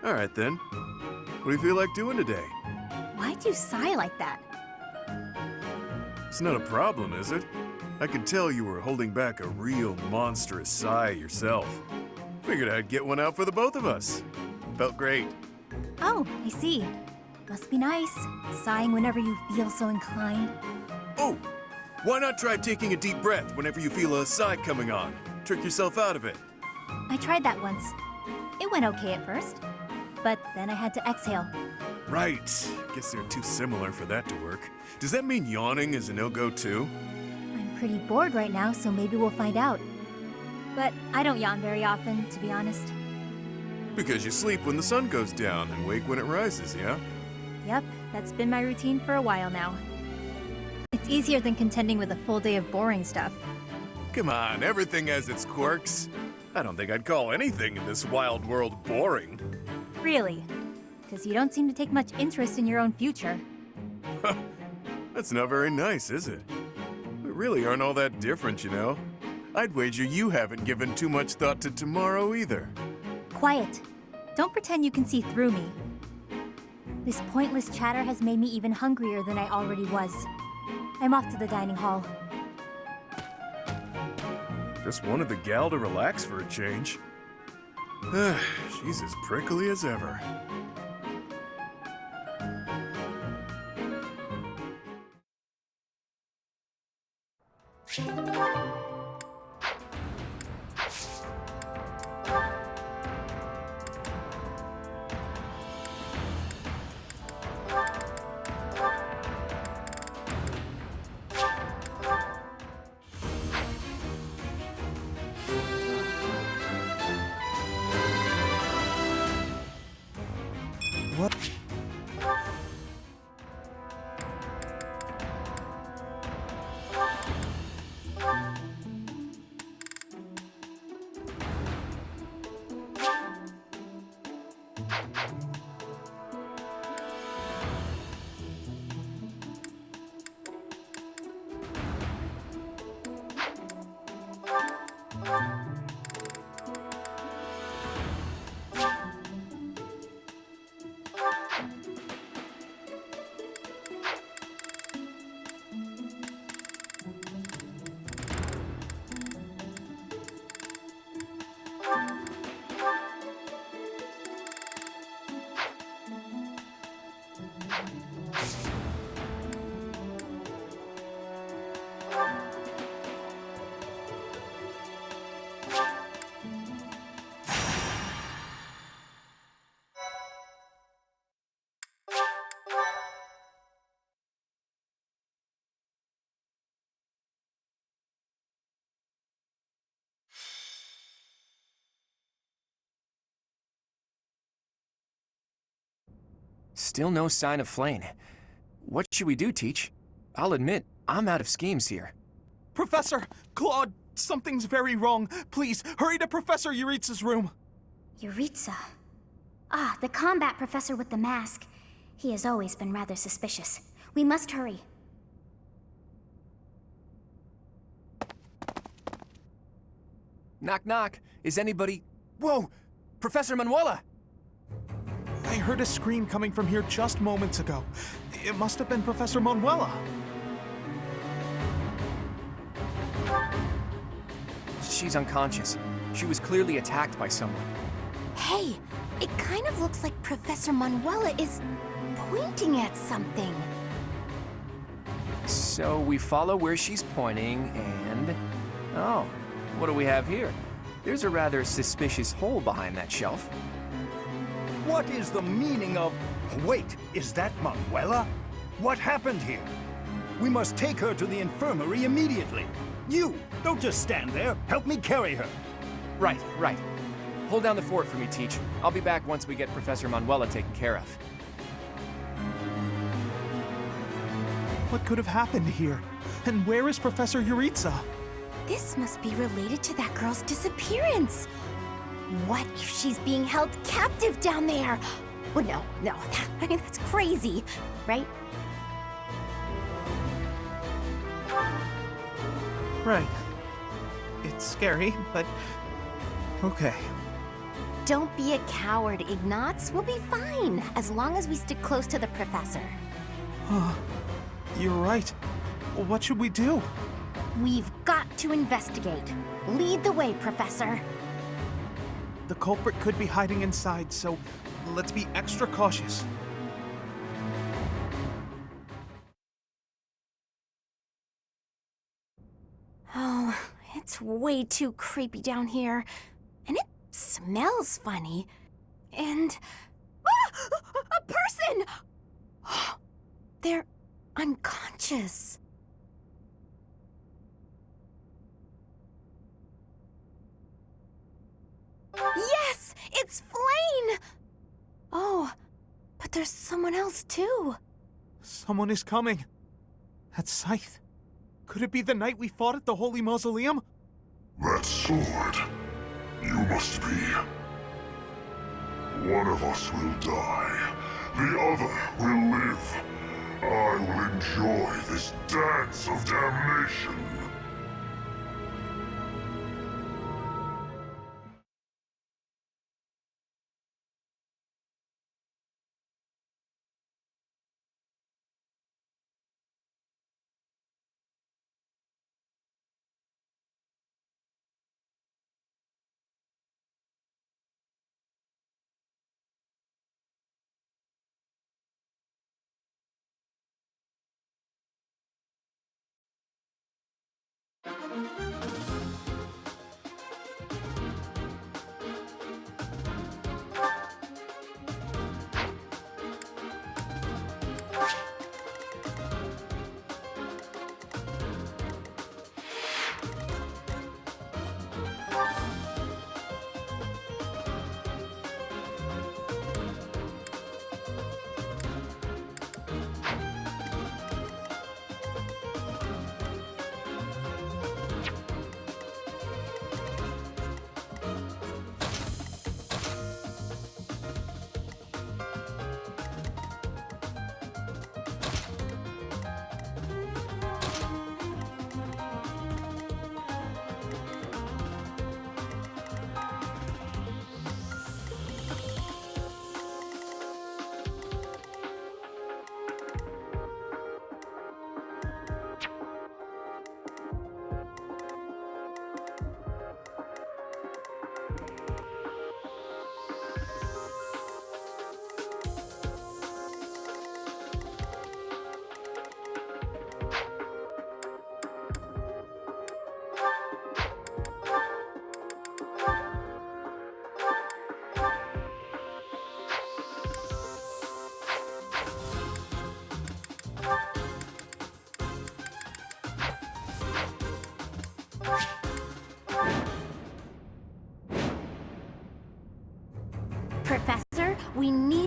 [SPEAKER 19] All right then. What do you feel like doing today?
[SPEAKER 20] Why'd you sigh like that?
[SPEAKER 19] It's not a problem, is it? I could tell you were holding back a real monstrous sigh yourself. Figured I'd get one out for the both of us. Felt great.
[SPEAKER 20] Oh, I see. Must be nice, sighing whenever you feel so inclined.
[SPEAKER 19] Oh, why not try taking a deep breath whenever you feel a sigh coming on? Trick yourself out of it.
[SPEAKER 20] I tried that once. It went okay at first, but then I had to exhale.
[SPEAKER 19] Right. Guess they're too similar for that to work. Does that mean yawning is a no-go too?
[SPEAKER 20] I'm pretty bored right now, so maybe we'll find out. But I don't yawn very often, to be honest.
[SPEAKER 19] Because you sleep when the sun goes down and wake when it rises, yeah?
[SPEAKER 20] Yep, that's been my routine for a while now. It's easier than contending with a full day of boring stuff.
[SPEAKER 19] Come on, everything has its quirks. I don't think I'd call anything in this wild world boring.
[SPEAKER 20] Really? Because you don't seem to take much interest in your own future.
[SPEAKER 19] That's not very nice, is it? We really aren't all that different, you know? I'd wager you haven't given too much thought to tomorrow either.
[SPEAKER 20] Quiet. Don't pretend you can see through me. This pointless chatter has made me even hungrier than I already was. I'm off to the dining hall.
[SPEAKER 19] Just wanted the gal to relax for a change. She's as prickly as ever.
[SPEAKER 11] What?
[SPEAKER 5] Still no sign of Flane. What should we do, Teach? I'll admit, I'm out of schemes here.
[SPEAKER 6] Professor! Claude, something's very wrong. Please, hurry to Professor Yuritsa's room.
[SPEAKER 4] Yuritsa. Ah, the combat professor with the mask. He has always been rather suspicious. We must hurry.
[SPEAKER 5] Knock, knock. Is anybody... Whoa! Professor Manuela!
[SPEAKER 6] I heard a scream coming from here just moments ago. It must have been Professor Manuela.
[SPEAKER 5] She's unconscious. She was clearly attacked by someone.
[SPEAKER 4] Hey, it kind of looks like Professor Manuela is pointing at something.
[SPEAKER 5] So we follow where she's pointing and... Oh, what do we have here? There's a rather suspicious hole behind that shelf.
[SPEAKER 9] What is the meaning of... Wait, is that Manuela? What happened here? We must take her to the infirmary immediately. You, don't just stand there. Help me carry her.
[SPEAKER 5] Right, right. Hold down the fort for me, Teach. I'll be back once we get Professor Manuela taken care of.
[SPEAKER 6] What could have happened here? And where is Professor Yuritsa?
[SPEAKER 4] This must be related to that girl's disappearance. What if she's being held captive down there? Well, no, that's crazy, right?
[SPEAKER 6] Right. It's scary, but okay.
[SPEAKER 4] Don't be a coward, Ignatz. We'll be fine, as long as we stick close to the professor.
[SPEAKER 6] You're right. What should we do?
[SPEAKER 4] We've got to investigate. Lead the way, Professor.
[SPEAKER 6] The culprit could be hiding inside, so let's be extra cautious.
[SPEAKER 4] Oh, it's way too creepy down here. And it smells funny. And... a person! They're unconscious. Yes! It's Flane! Oh, but there's someone else too.
[SPEAKER 6] Someone is coming. That scythe. Could it be the night we fought at the Holy Mausoleum?
[SPEAKER 22] That sword. You must be. One of us will die. The other will live. I will enjoy this dance of damnation.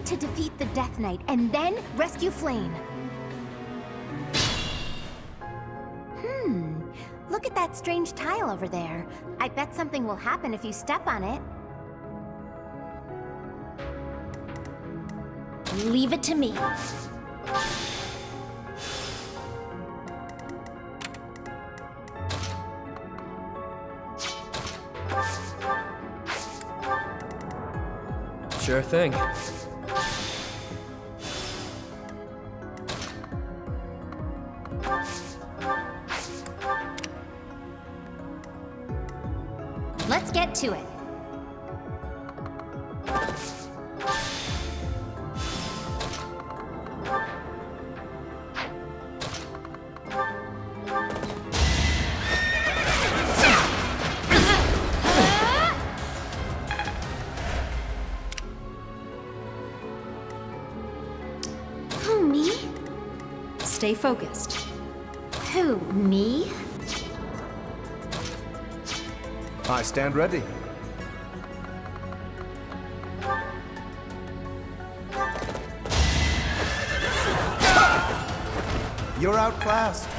[SPEAKER 4] to defeat the Death Knight and then rescue Flane. Look at that strange tile over there. I bet something will happen if you step on it. Leave it to me.
[SPEAKER 10] Sure thing.
[SPEAKER 4] Let's get to it. Who, me?
[SPEAKER 2] Stay focused.
[SPEAKER 4] Who, me?
[SPEAKER 18] I stand ready. You're outclassed.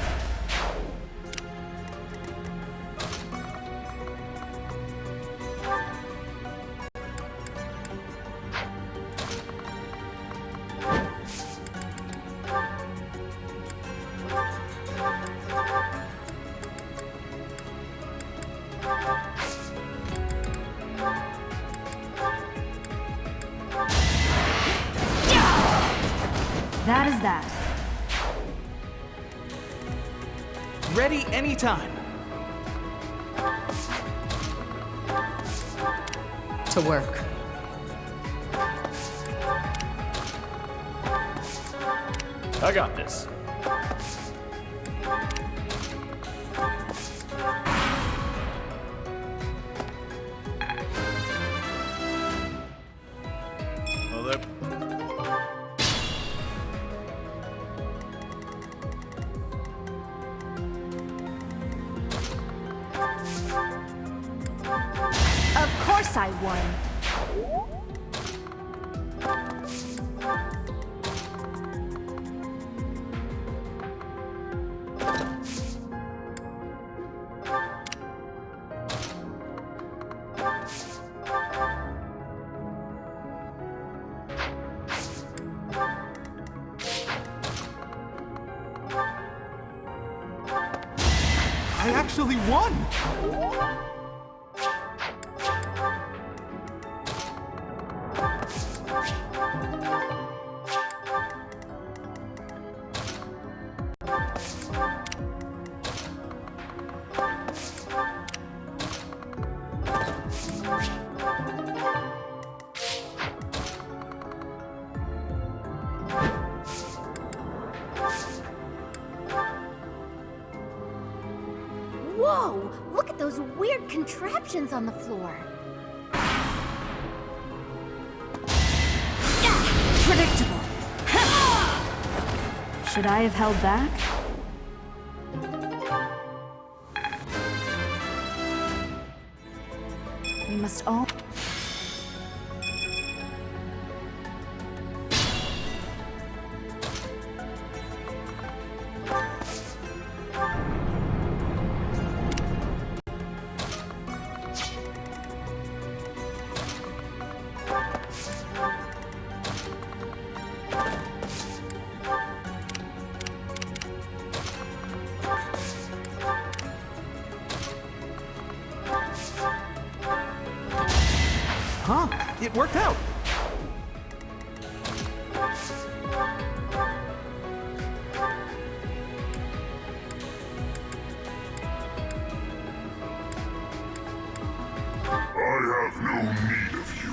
[SPEAKER 2] That is that.
[SPEAKER 6] Ready anytime.
[SPEAKER 2] To work.
[SPEAKER 13] I got this.
[SPEAKER 19] Well, there.
[SPEAKER 4] Of course I won.
[SPEAKER 6] I actually won!
[SPEAKER 4] Whoa! Look at those weird contraptions on the floor.
[SPEAKER 2] Predictable. Should I have held back? We must all...
[SPEAKER 6] Huh? It worked out.
[SPEAKER 22] I have no need of you.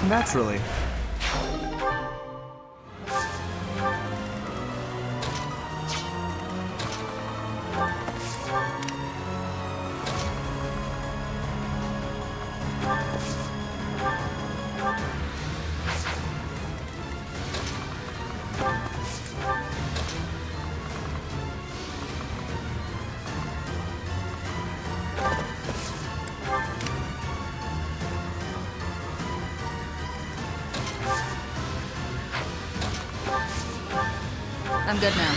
[SPEAKER 11] Naturally.
[SPEAKER 8] I'm good now.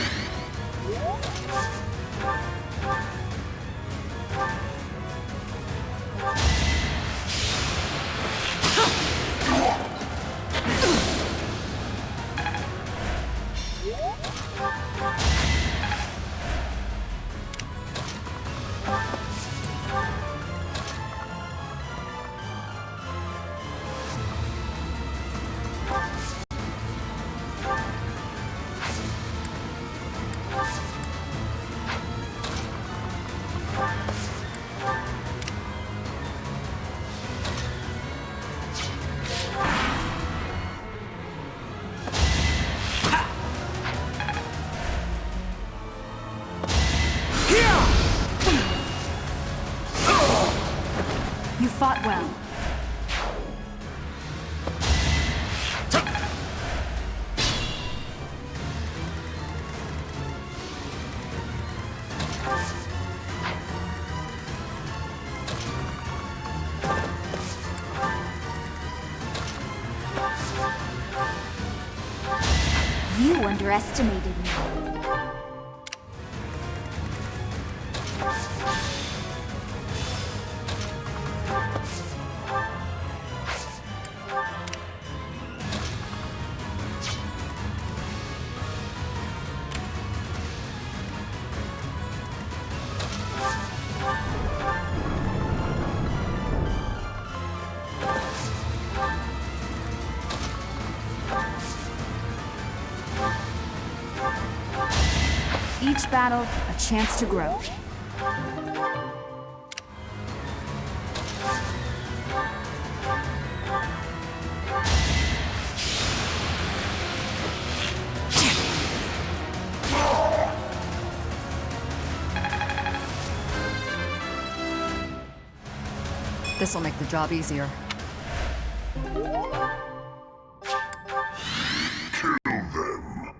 [SPEAKER 2] You fought well.
[SPEAKER 4] You underestimated me.
[SPEAKER 2] Each battle, a chance to grow.
[SPEAKER 8] This'll make the job easier.
[SPEAKER 22] Kill them.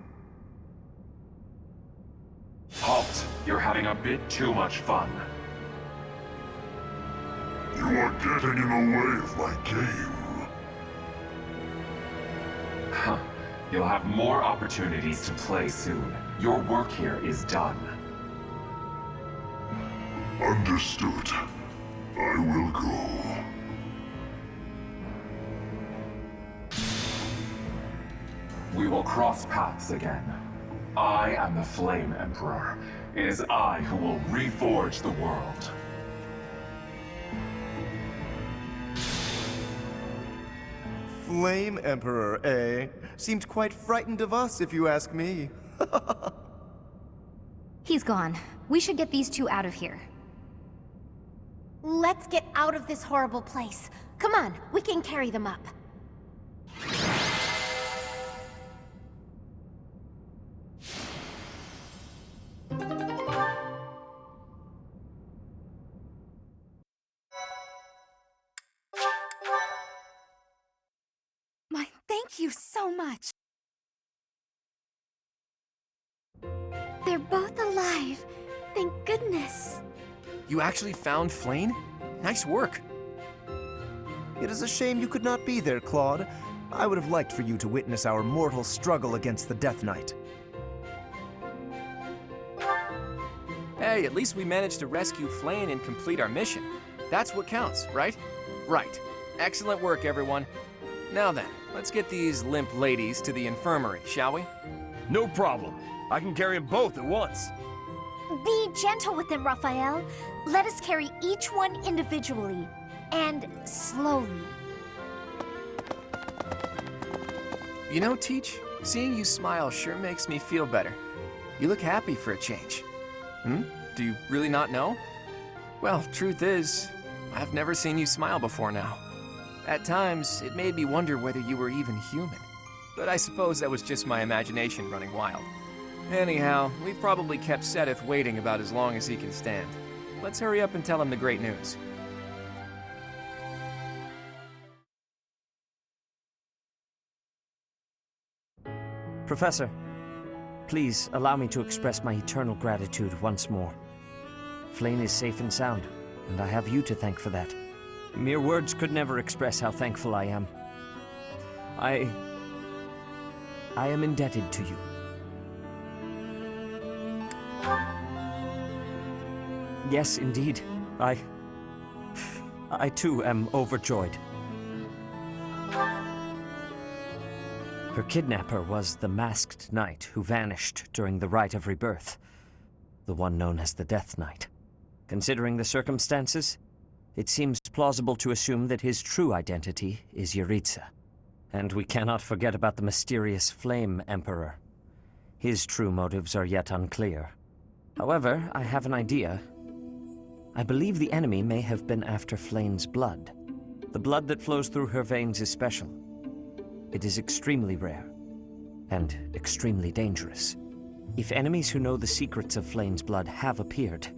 [SPEAKER 12] Halt! You're having a bit too much fun.
[SPEAKER 22] You are getting in the way of my game.
[SPEAKER 12] Huh. You'll have more opportunities to play soon. Your work here is done.
[SPEAKER 22] Understood. I will go.
[SPEAKER 12] We will cross paths again. I am the Flame Emperor. It is I who will reforge the world.
[SPEAKER 11] Flame Emperor, eh? Seemed quite frightened of us, if you ask me.
[SPEAKER 4] He's gone. We should get these two out of here. Let's get out of this horrible place. Come on, we can carry them up.
[SPEAKER 2] Thank you so much.
[SPEAKER 7] They're both alive. Thank goodness.
[SPEAKER 5] You actually found Flane? Nice work.
[SPEAKER 11] It is a shame you could not be there, Claude. I would have liked for you to witness our mortal struggle against the Death Knight.
[SPEAKER 5] Hey, at least we managed to rescue Flane and complete our mission. That's what counts, right? Right. Excellent work, everyone. Now then, let's get these limp ladies to the infirmary, shall we?
[SPEAKER 13] No problem. I can carry them both at once.
[SPEAKER 4] Be gentle with them, Raphael. Let us carry each one individually. And slowly.
[SPEAKER 5] You know, Teach, seeing you smile sure makes me feel better. You look happy for a change. Do you really not know? Well, truth is, I've never seen you smile before now. At times, it made me wonder whether you were even human. But I suppose that was just my imagination running wild. Anyhow, we've probably kept Seteth waiting about as long as he can stand. Let's hurry up and tell him the great news.
[SPEAKER 3] Professor, please allow me to express my eternal gratitude once more. Flayn is safe and sound, and I have you to thank for that. Mere words could never express how thankful I am. I am indebted to you. Yes, indeed. I too am overjoyed. Her kidnapper was the masked knight who vanished during the Rite of Rebirth, the one known as the Death Knight. Considering the circumstances, it seems plausible to assume that his true identity is Yaritza. And we cannot forget about the mysterious Flame Emperor. His true motives are yet unclear. However, I have an idea. I believe the enemy may have been after Flayn's blood. The blood that flows through her veins is special. It is extremely rare, and extremely dangerous. If enemies who know the secrets of Flayn's blood have appeared,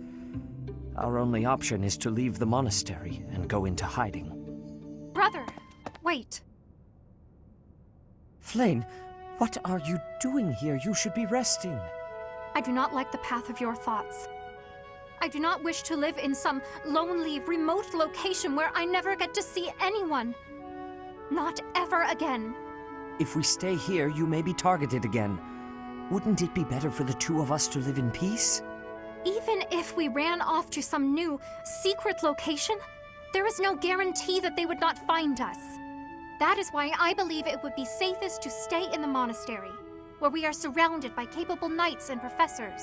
[SPEAKER 3] our only option is to leave the monastery and go into hiding.
[SPEAKER 7] Brother, wait.
[SPEAKER 3] Flayn, what are you doing here? You should be resting.
[SPEAKER 4] I do not like the path of your thoughts. I do not wish to live in some lonely, remote location where I never get to see anyone. Not ever again.
[SPEAKER 3] If we stay here, you may be targeted again. Wouldn't it be better for the two of us to live in peace?
[SPEAKER 4] Even if we ran off to some new, secret location, there is no guarantee that they would not find us. That is why I believe it would be safest to stay in the monastery, where we are surrounded by capable knights and professors.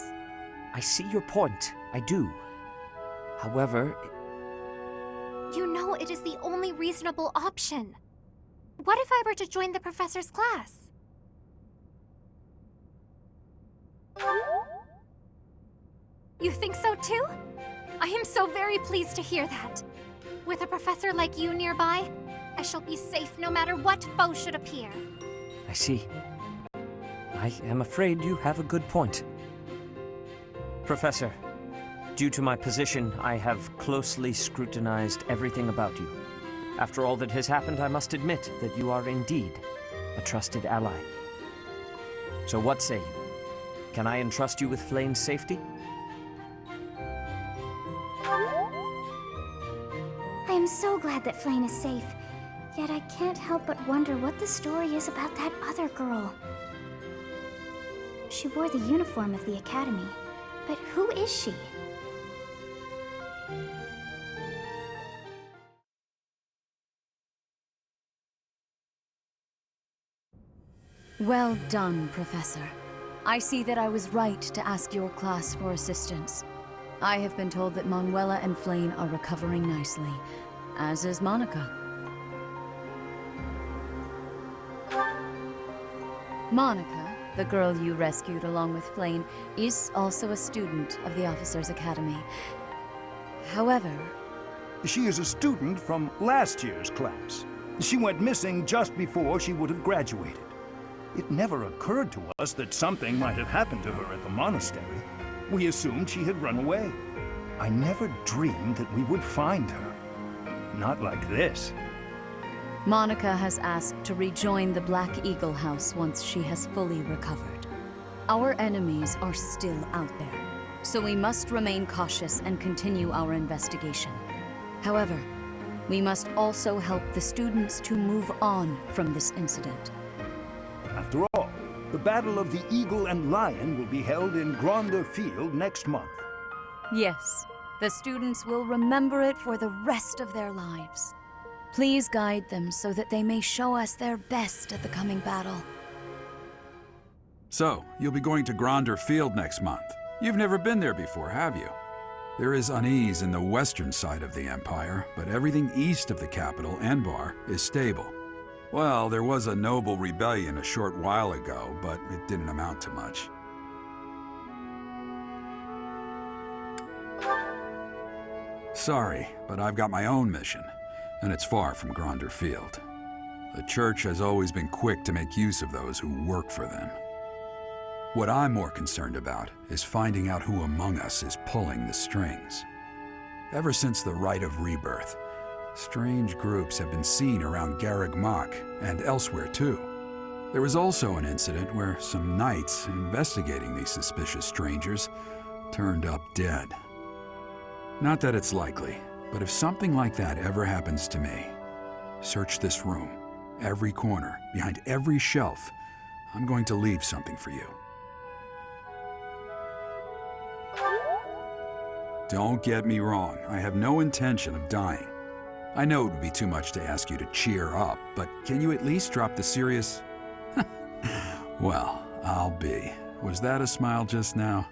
[SPEAKER 3] I see your point. I do. However...
[SPEAKER 4] You know it is the only reasonable option. What if I were to join the professor's class? You think so too? I am so very pleased to hear that. With a professor like you nearby, I shall be safe no matter what foe should appear.
[SPEAKER 3] I see. I am afraid you have a good point. Professor, due to my position, I have closely scrutinized everything about you. After all that has happened, I must admit that you are indeed a trusted ally. So what say you? Can I entrust you with Flayn's safety?
[SPEAKER 4] I am so glad that Flayn is safe, yet I can't help but wonder what the story is about that other girl. She wore the uniform of the academy, but who is she?
[SPEAKER 2] Well done, Professor. I see that I was right to ask your class for assistance. I have been told that Manuela and Flayn are recovering nicely, as is Monica. Monica, the girl you rescued along with Flayn, is also a student of the Officers' Academy. However...
[SPEAKER 9] She is a student from last year's class. She went missing just before she would have graduated. It never occurred to us that something might have happened to her at the monastery. We assumed she had run away. I never dreamed that we would find her. Not like this.
[SPEAKER 2] Monica has asked to rejoin the Black Eagle House once she has fully recovered. Our enemies are still out there, so we must remain cautious and continue our investigation. However, we must also help the students to move on from this incident.
[SPEAKER 9] After all, the Battle of the Eagle and Lion will be held in Gronder Field next month.
[SPEAKER 2] Yes, the students will remember it for the rest of their lives. Please guide them so that they may show us their best at the coming battle.
[SPEAKER 1] So, you'll be going to Gronder Field next month. You've never been there before, have you? There is unease in the western side of the Empire, but everything east of the capital, Enbar, is stable. Well, there was a noble rebellion a short while ago, but it didn't amount to much. Sorry, but I've got my own mission. and it's far from Gronder Field. The Church has always been quick to make use of those who work for them. What I'm more concerned about is finding out who among us is pulling the strings. Ever since the Rite of Rebirth, strange groups have been seen around Garreg Mach and elsewhere too. There was also an incident where some knights investigating these suspicious strangers turned up dead. Not that it's likely, but if something like that ever happens to me, search this room, every corner, behind every shelf. I'm going to leave something for you. Don't get me wrong, I have no intention of dying. I know it would be too much to ask you to cheer up, but can you at least drop the serious... Well, I'll be. Was that a smile just now?